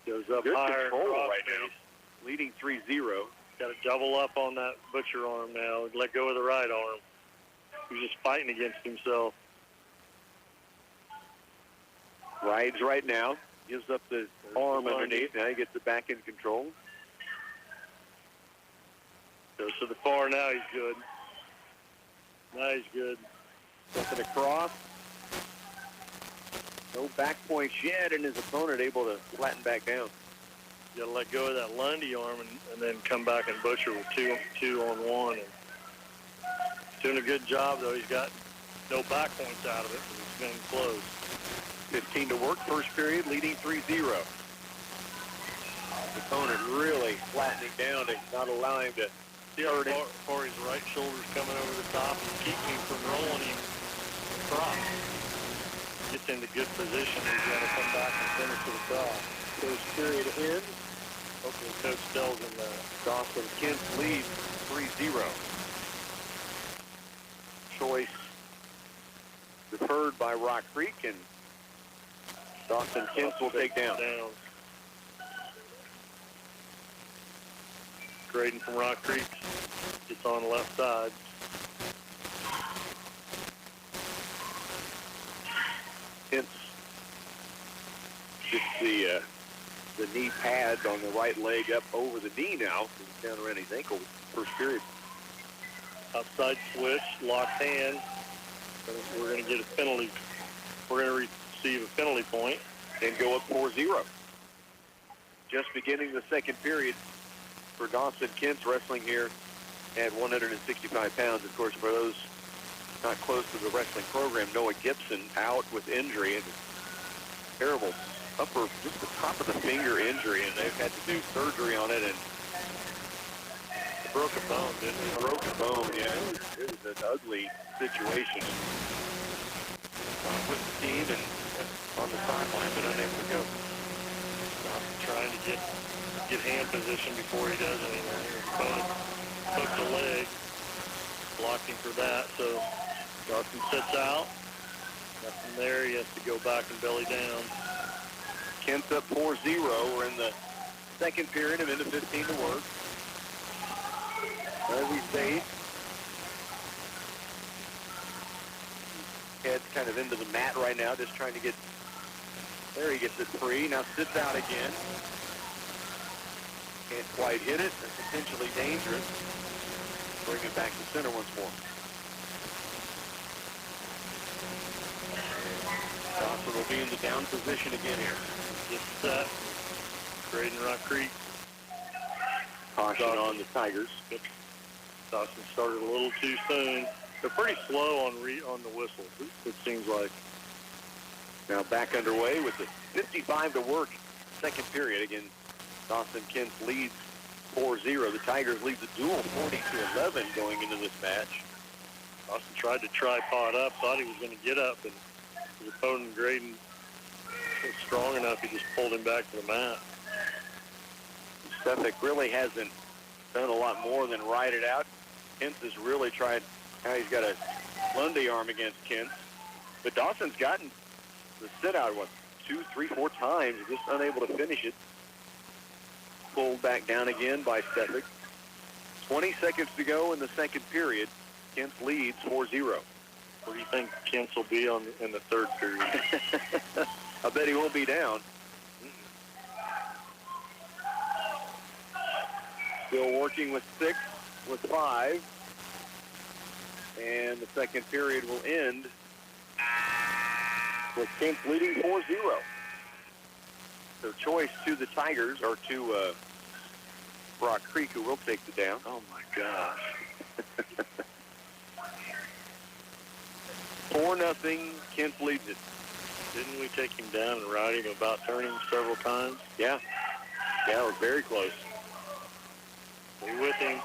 Goes up good higher. Control right now. Leading 3-0. Got to double up on that butcher arm now. Let go of the right arm. He's just fighting against himself. Rides right now. Gives up the arm underneath. Now he gets it back in control. Goes to the far. Now he's good. Now he's good. Stepping across. No back points yet, and his opponent able to flatten back down. You got to let go of that Lundy arm and then come back and butcher with two on one. And he's doing a good job, though. He's got no back points out of it, but he's been close. 15 to work, first period, leading 3-0. Opponent really flattening down to not allow him to see how far his right shoulder's coming over the top and keeping him from rolling him across. Gets into good position. He's got to come back and finish to the top. First period ends. Hopefully Coach tells him that. Dawson Kent leads 3-0. Choice deferred by Rock Creek, and Dawson Kent will take down. Graydon from Rock Creek gets on the left side. Kent's just the knee pads on the right leg up over the knee now. He's down around his ankle first period. Outside switch, locked hand. We're going to get a penalty. We're going to receive a penalty point. And go up 4-0. just beginning the second period for Dawson Kent's wrestling here at 165 pounds. Of course, for those not close to the wrestling program, Noah Gibson out with injury, and terrible just the top of the finger injury, and they've had to do surgery on it, and broke a bone, didn't he? Broke a bone, yeah. It was an ugly situation. With the team and on the sideline, but unable to go. Trying to get hand position before he does anything. His opponent hooked the leg, blocked him for that, so Dawson sits out. Nothing there, he has to go back and belly down. Kent's up 4-0. We're in the second period, of into 15 to work. As we say, head's kind of into the mat right now, just trying to get, there he gets it free. Now sits out again. Can't quite hit it. That's potentially dangerous. Bring it back to center once more. Dawson will be in the down position again here. Gets set. Graydon Rock Creek. Caution on the Tigers. Yep. Dawson started a little too soon. They're pretty slow on the whistles, it seems like. Now back underway with the 55 to work second period. Again, Dawson Kent leads 4-0. The Tigers lead the duel 40-11 going into this match. Dawson tried to tripod up, thought he was going to get up, and his opponent Graydon was strong enough, he just pulled him back to the mat. Suffolk really hasn't done a lot more than ride it out. Kent has really tried. Now he's got a Lundy arm against Kent. But Dawson's gotten the sit out, 2, 3, 4 times, just unable to finish it. Pulled back down again by Suffolk. 20 seconds to go in the second period. Kent leads 4-0. Where do you think Kent will be in the third period? I bet he won't be down. Still working with 6, with 5. And the second period will end with Kent leading 4-0. So choice to the Tigers, or to Rock Creek, who will take the down. Oh, my gosh. 4-0, Kent leads it. Didn't we take him down and ride him about turning several times? Yeah. Yeah, it was very close. Be with him.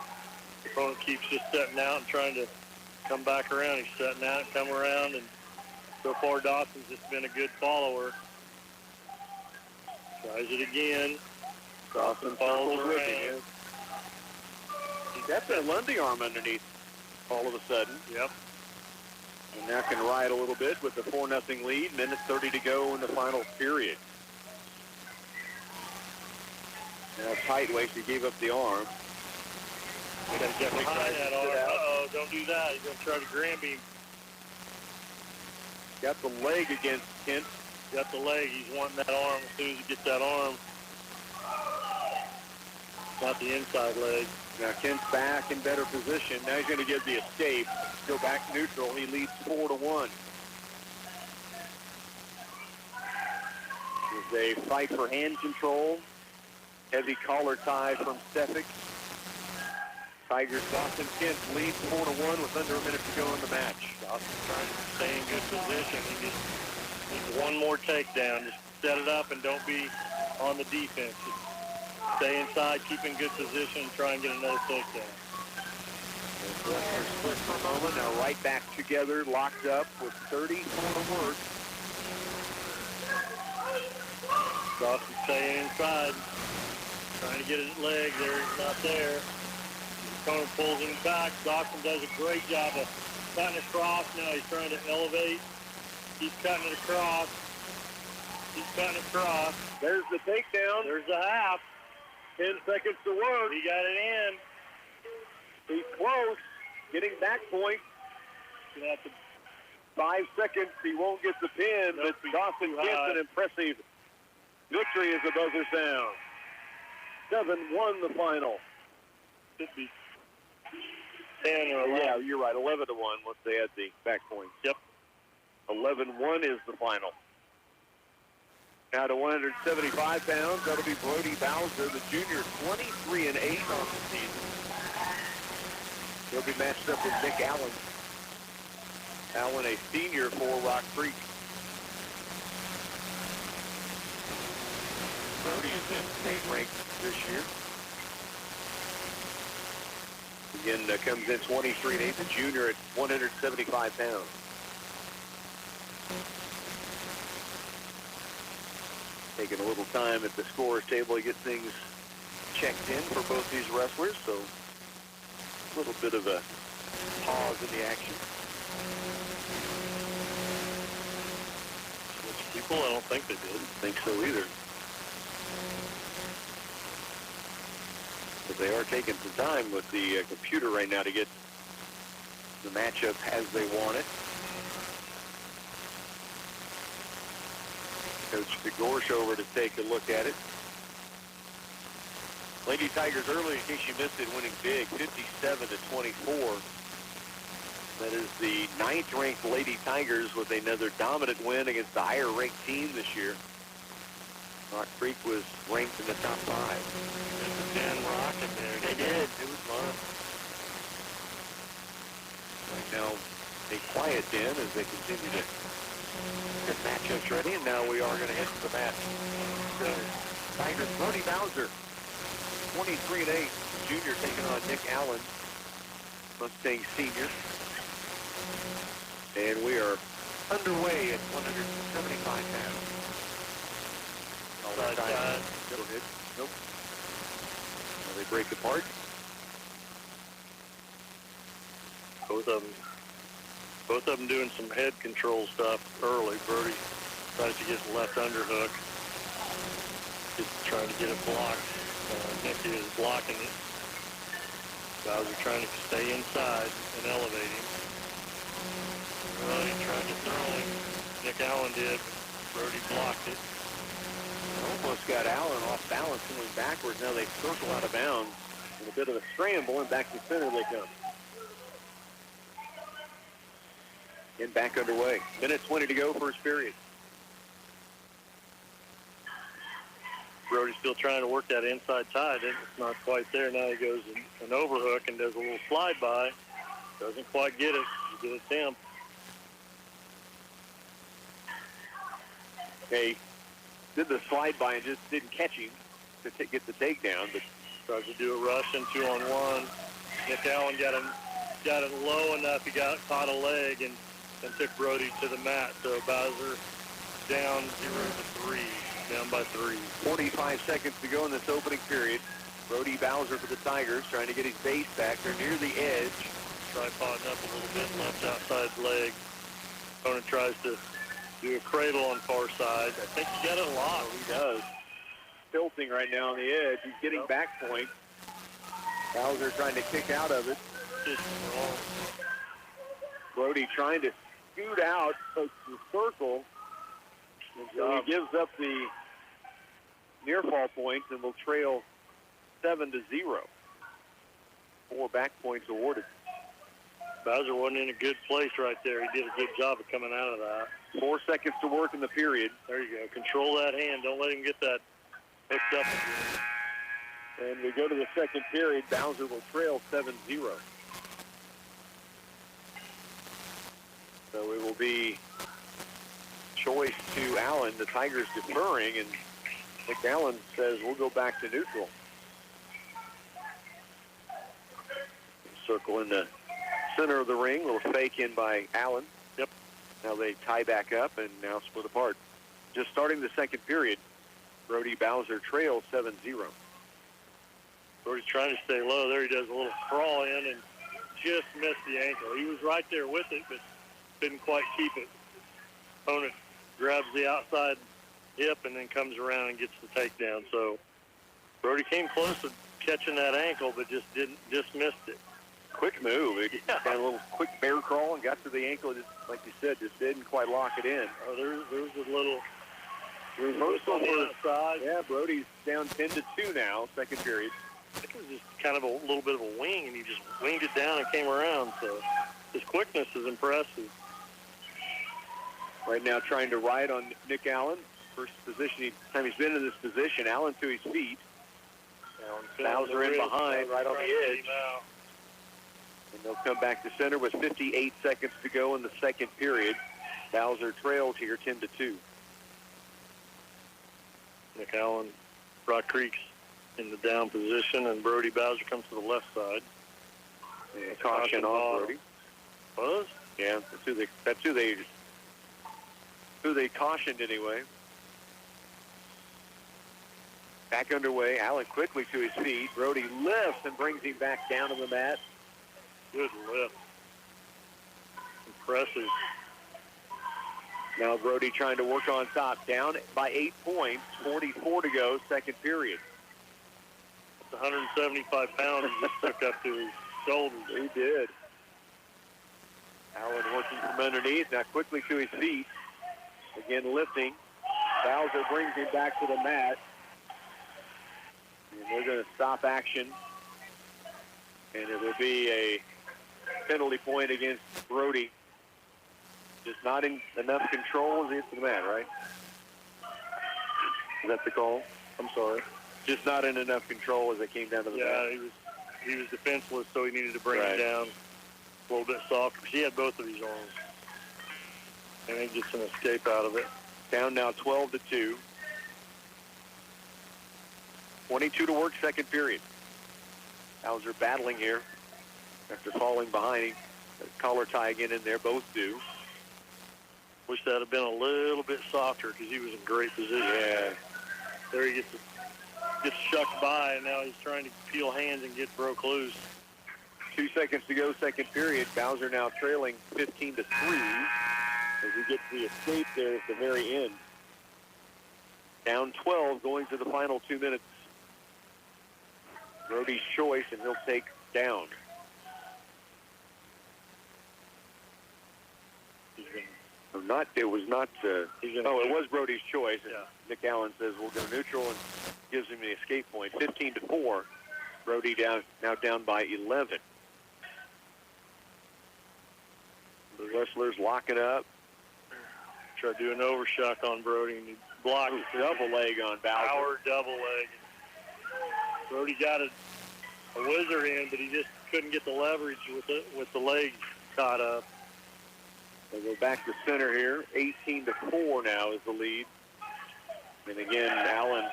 The opponent keeps just setting out and trying to come back around. He's setting out and come around, and so far Dawson's just been a good follower. Tries it again. Dawson follows around. He's got that Lundy arm underneath all of a sudden. Yep. And now can ride a little bit with the 4-0 lead. Minute 30 to go in the final period. Now tight waist, he gave up the arm. You got to get behind that arm. Uh-oh, don't do that. He's going to try to grab him. Got the leg against Kent. Got the leg. He's wanting that arm as soon as he gets that arm. Not the inside leg. Now Kent's back in better position. Now he's going to get the escape. Go back neutral. He leads 4-1. There's a fight for hand control. Heavy collar tie from Suffolk. Tigers, Dawson Kent leads 4-1 with under a minute to go in the match. Dawson trying to stay in good position. He just needs one more takedown. Just set it up and don't be on the defense. Just stay inside, keep in good position, and try and get another takedown. Split for a moment. Now right back together, locked up with 34 to work. Dawson staying inside. Trying to get his leg there. He's not there. Opponent pulls him back. Dawson does a great job of cutting across. Now he's trying to elevate. He's cutting it across. He's cutting across. There's the takedown. There's the half. 10 seconds to work. He got it in. He's close. Getting back point. 5 seconds. He won't get the pin, but Dawson gets an impressive victory as the buzzer sounds. 7-1 the final. Should be 10 or 11. Yeah, you're right. 11-1 once they had the back points. Yep. 11-1 is the final. Now to 175 pounds, that'll be Brody Bowser, the junior, 23-8 on the season. He'll be matched up with Nick Allen. Allen, a senior for Rock Creek. Brody is in state rank this year. Again, comes in 23-8, the junior at 175 pounds. Taking a little time at the scorer's table to get things checked in for both these wrestlers, so a little bit of a pause in the action. Which people, I don't think they did. Think so either. But they are taking some time with the computer right now to get the matchup as they want it. Coach DeGorsh over to take a look at it. Lady Tigers early, in case you missed it, winning big, 57-24. That is the 9th-ranked Lady Tigers with another dominant win against the higher-ranked team this year. Rock Creek was ranked in the top 5. Dan Rock in there. They did. It was fun. Right now, a quiet den as they continue to get matchups ready, and now we are going to hit the mat. Tigers, Brody Bowser, 23-8, junior taking on Nick Allen, Mustang senior. And we are underway at 175 pounds. Side. Middle hit. Nope. Now they break apart. Both of them doing some head control stuff early. Brody tries to get left underhook. Just trying to get it blocked. Nicky is blocking it. Bowser trying to stay inside and elevate him. Brody trying to throw him. Nick Allen did. Brody blocked it. Almost got Allen off balance going backwards. Now they circle out of bounds. And a bit of a scramble, and back to center they come. And back underway. Minute 20 to go, first period. Brody's still trying to work that inside tie. It's not quite there. Now he goes an overhook and does a little slide by. Doesn't quite get it. He did attempt. Okay. Did the slide by and just didn't catch him to get the takedown, but tries to do a rush and 2-on-1. Nick Allen got it low enough. He caught a leg and took Brody to the mat. So Bowser down 0-3, down by 3. 45 seconds to go in this opening period. Brody Bowser for the Tigers trying to get his base back. They're near the edge. Tripoding up a little bit, left outside leg. Opponent tries to do a cradle on far side. I think he got it locked. He does. Tilting right now on the edge. He's getting back point. Bowser trying to kick out of it. Just wrong. Brody trying to scoot out the circle. And so he gives up the near fall points and will trail 7-0. 4 back points awarded. Bowser wasn't in a good place right there. He did a good job of coming out of that. 4 seconds to work in the period. There you go. Control that hand. Don't let him get that hooked up again. And we go to the second period. Bowser will trail 7-0. So it will be choice to Allen. The Tigers deferring, and Nick Allen says we'll go back to neutral. Circle in the center of the ring. Little fake in by Allen. Yep. Now they tie back up and now split apart. Just starting the second period, Brody Bowser trails 7-0. Brody's trying to stay low. There he does a little crawl in and just missed the ankle. He was right there with it, but couldn't quite keep it. Opponent grabs the outside hip and then comes around and gets the takedown. So Brody came close to catching that ankle, but just missed it. Quick move. It got a little quick bear crawl and got to the ankle. Just like you said, just didn't quite lock it in. Oh, there's a little reversal on the outside. Yeah, Brody's down 10-2 now, second period. I think it was just kind of a little bit of a wing, and he just winged it down and came around. So his quickness is impressive. Right now trying to ride on Nick Allen. First time he's been in this position. Allen to his feet. Bowser in behind, right on the edge. And they'll come back to center with 58 seconds to go in the second period. Bowser trails here 10-2. Nick Allen, Rock Creek's in the down position, and Brody Bowser comes to the left side. Yeah, caution on Brody. Was? Yeah, that's who they cautioned anyway. Back underway. Allen quickly to his feet. Brody lifts and brings him back down to the mat. Good lift. Impressive. Now Brody trying to work on top. Down by 8 points. 44 to go, second period. It's 175 pounds he just took up to his shoulders. He did. Allen working from underneath. Now quickly to his feet. Again lifting. Bowser brings him back to the mat. And they're going to stop action. And it will be a penalty point against Brody. Just not in enough control as he hits the mat, right? Is that the call? I'm sorry. Just not in enough control as it came down to the mat. Yeah, he was defenseless, so he needed to bring it down a little bit softer. He had both of his arms. And he gets an escape out of it. Down now 12-2. 22 to work, second period. Bowser battling here after falling behind him. Collar tie again in there, both do. Wish that had been a little bit softer because he was in great position. Yeah. There he gets shucked by, and now he's trying to peel hands and get broke loose. 2 seconds to go, second period. Bowser now trailing 15-3 as he gets the escape there at the very end. Down 12 going to the final 2 minutes. Brody's choice, and he'll take down. It was Brody's choice. And Nick Allen says we'll go neutral and gives him the escape point. 15-4. Brody now down by 11. The wrestlers locking up. Try to do an overshock on Brody, and he blocked it. Double leg on Bowser. Power double leg. Brody got a whizzer in, but he just couldn't get the leverage with the legs caught up. They go back to center here. 18-4 now is the lead. And again, Allen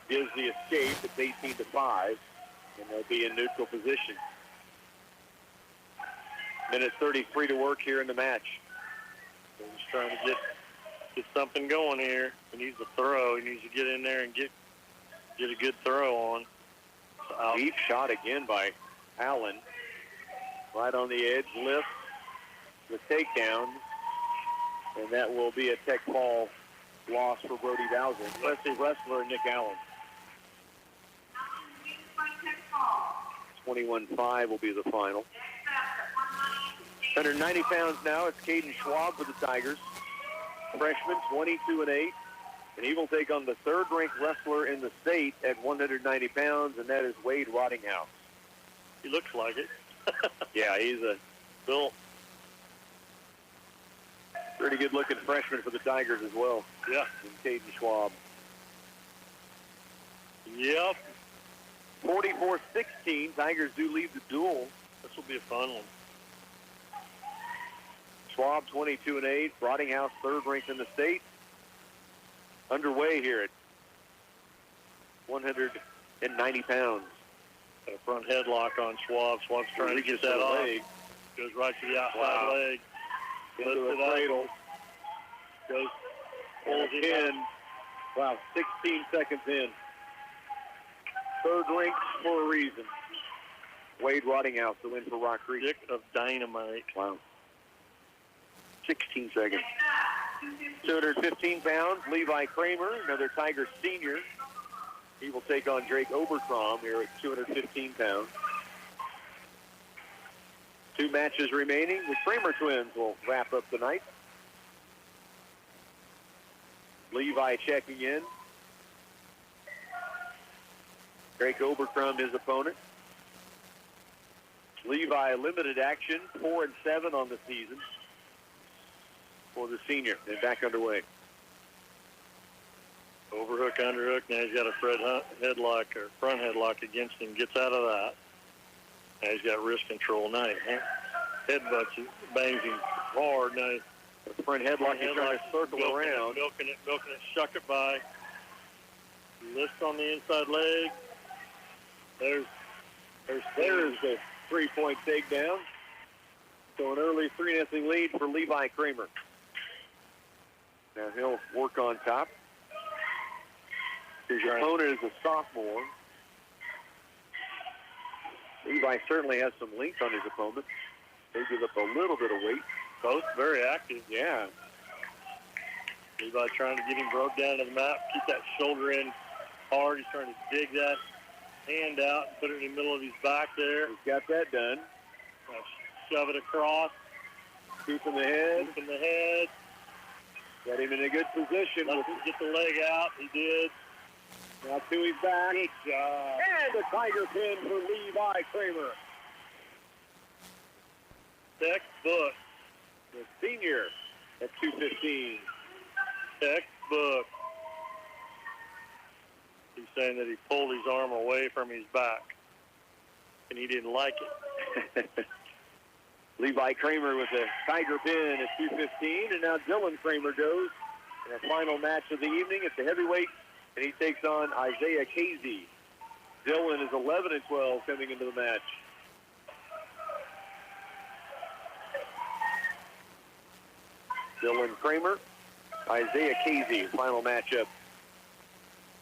gives the escape. It's 18-5, and they'll be in neutral position. Minute 33 to work here in the match. So he's trying to get something going here. He needs a throw. He needs to get in there and get a good throw on. Deep shot again by Allen. Right on the edge, lift the takedown, and that will be a tech fall loss for Brody Bowser. Impressive wrestler, Nick Allen. 21-5 will be the final. 190 pounds now. It's Caden Schwab for the Tigers. Freshman, 22-8. And he will take on the third-ranked wrestler in the state at 190 pounds, and that is Wade Rottinghouse. He looks like it. Yeah, he's a pretty good-looking freshman for the Tigers as well. Yeah. And Caden Schwab. Yep. 44-16. Tigers do lead the duel. This will be a fun one. Schwab, 22-8. Rottinghouse, third-ranked in the state. Underway here at 190 pounds. A front headlock on Schwab. Schwab's trying to get that off. Leg. Goes right to the outside leg. Into the cradle. Goes, pulls him in. Wow, 16 seconds in. Third ranked for a reason. Wade Rottinghouse to win for Rock Creek. Stick of dynamite. Wow. 16 seconds. 215 pounds, Levi Kramer, another Tiger senior. He will take on Drake Obercrom here at 215 pounds. 2 matches remaining. The Kramer twins will wrap up the night. Levi checking in. Drake Obercrom, his opponent. Levi limited action, 4-7 on the season for the senior. And back underway. Overhook, underhook. Now he's got a headlock or front headlock against him. Gets out of that. Now he's got wrist control. Now he headbutts, bangs him hard. Now the front headlock is trying to circle around. Milking it, shuck it by. Lift on the inside leg. There's the 3-point takedown. So an early 3-0 lead for Levi Kramer. Now he'll work on top. His opponent is a sophomore. Levi certainly has some length on his opponent. They give up a little bit of weight. Both very active. Yeah. Levi trying to get him broke down to the mat, keep that shoulder in hard. He's trying to dig that hand out and put it in the middle of his back there. He's got that done. Shove it across. Keeping the head. Got him in a good position. Let him get the leg out. He did. Now to his back. Good job. And a tiger pin for Levi Kramer. Textbook. The senior at 215. Textbook. He's saying that he pulled his arm away from his back, and he didn't like it. Levi Kramer with a tiger pin at 215, and now Dylan Kramer goes in the final match of the evening at the heavyweight, and he takes on Isaiah Casey. Dylan is 11-12 coming into the match. Dylan Kramer, Isaiah Casey, final matchup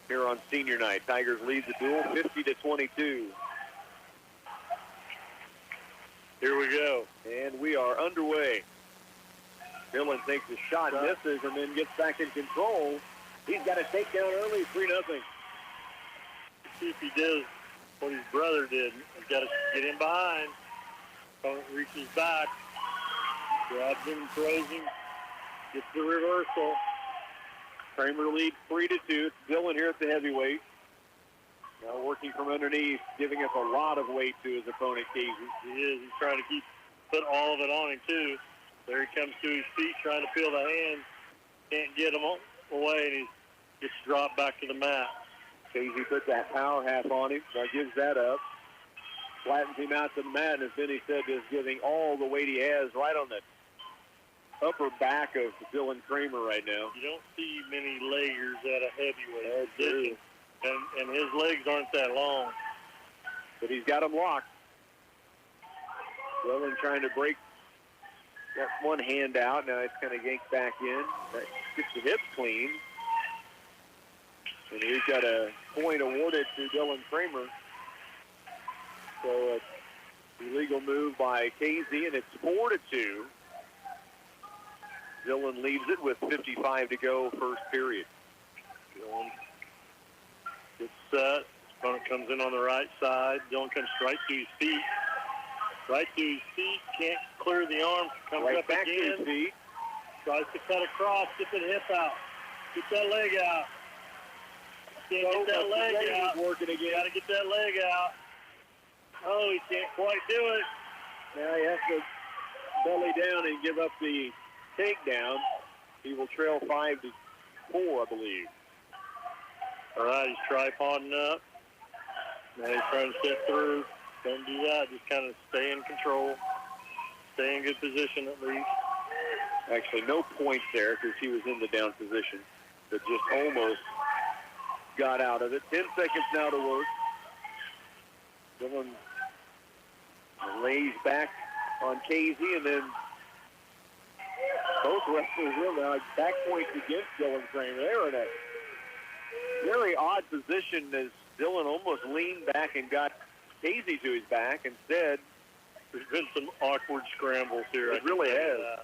here on senior night. Tigers lead the duel 50-22. Here we go. And we are underway. Dylan takes a shot, misses, and then gets back in control. He's got a takedown early, 3-0. See if he does what his brother did. He's got to get in behind. Opponent reaches back. Grabs him, throws him. Gets the reversal. Kramer leads 3-2. It's Dylan here at the heavyweight. Now working from underneath, giving up a lot of weight to his opponent, Casey. He is. He's trying to put all of it on him, too. There he comes to his feet, trying to feel the hand. Can't get him away, and he gets dropped back to the mat. Casey puts that power half on him. Now gives that up. Flattens him out to the mat, and as Vinny said, is giving all the weight he has right on the upper back of Dylan Kramer right now. You don't see many layers at a heavyweight position. And his legs aren't that long. But he's got him locked. Dylan trying to break that one hand out. Now it's kind of yanked back in. That gets the hips clean. And he's got a point awarded to Dylan Kramer. So it's illegal move by KZ, and it's 4-2. Dylan leaves it with 55 to go, first period. Dylan gets set. Opponent comes in on the right side. Dylan comes right to his feet. Right to his feet. Can't clear the arm. Comes right up back again. to his feet. Tries to cut across. Get the hip out. Get that leg out. Can't get that leg out. Working again. Got to get that leg out. Oh, he can't quite do it. Now he has to belly down and give up the takedown. He will trail 5-4, I believe. All right, he's tripoding up. Now he's trying to sit through. Don't do that. Just kind of stay in control. Stay in good position at least. Actually, no points there because he was in the down position, but just almost got out of it. 10 seconds now to work. Dylan lays back on KZ, and then both wrestlers will now back points against Dylan Kramer. They're in a very odd position as Dylan almost leaned back and got KZ to his back. Instead, there's been some awkward scrambles here. It really has.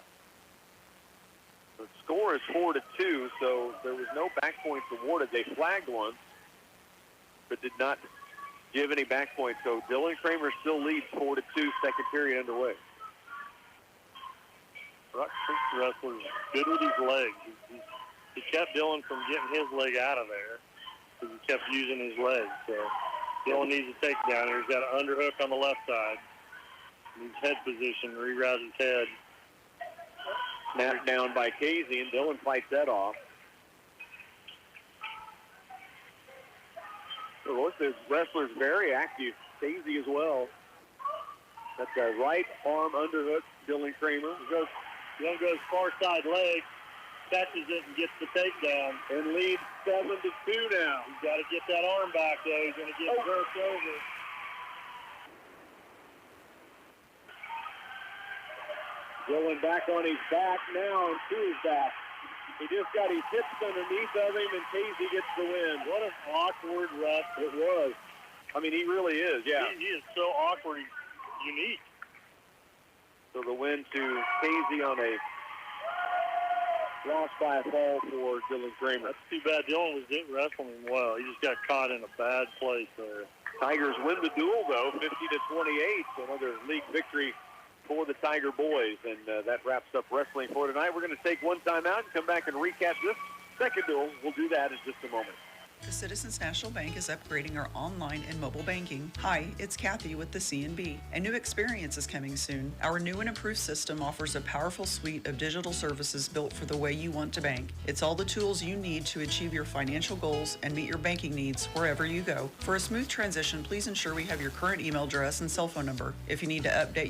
The score is 4-2, so there was no back points awarded. They flagged one, but did not give any back points. So Dylan Kramer still leads 4-2, second period underway. The wrestler's good with his legs. He kept Dylan from getting his leg out of there because he kept using his legs. So Dylan needs a takedown here. He's got an underhook on the left side. Needs head position, reroutes his head. Snapped down by Casey, and Dylan fights that off. Look, the wrestler's very active. Stacey as well. That's a right arm underhook. Dylan Kramer Young goes far side leg, catches it and gets the takedown. and leads 7-2 now. He's got to get that arm back, though. He's going to get jerked over. Dylan back on his back now and to his back. He just got his hips underneath of him, and Casey gets the win. What an awkward ref. It was. I mean, he really is, yeah. He is so awkward. He's unique. So the win to Casey on a loss by a fall for Dylan Kramer. That's too bad. Dylan was wrestling him well. He just got caught in a bad place there. Tigers win the duel, though, 50-28. Another league victory for the Tiger boys. And that wraps up wrestling for tonight. We're going to take one time out and come back and recap this second duel. We'll do that in just a moment. The Citizens National Bank is upgrading our online and mobile banking. Hi, it's Kathy with the C&B. A new experience is coming soon. Our new and improved system offers a powerful suite of digital services built for the way you want to bank. It's all the tools you need to achieve your financial goals and meet your banking needs wherever you go. For a smooth transition, please ensure we have your current email address and cell phone number. If you need to update your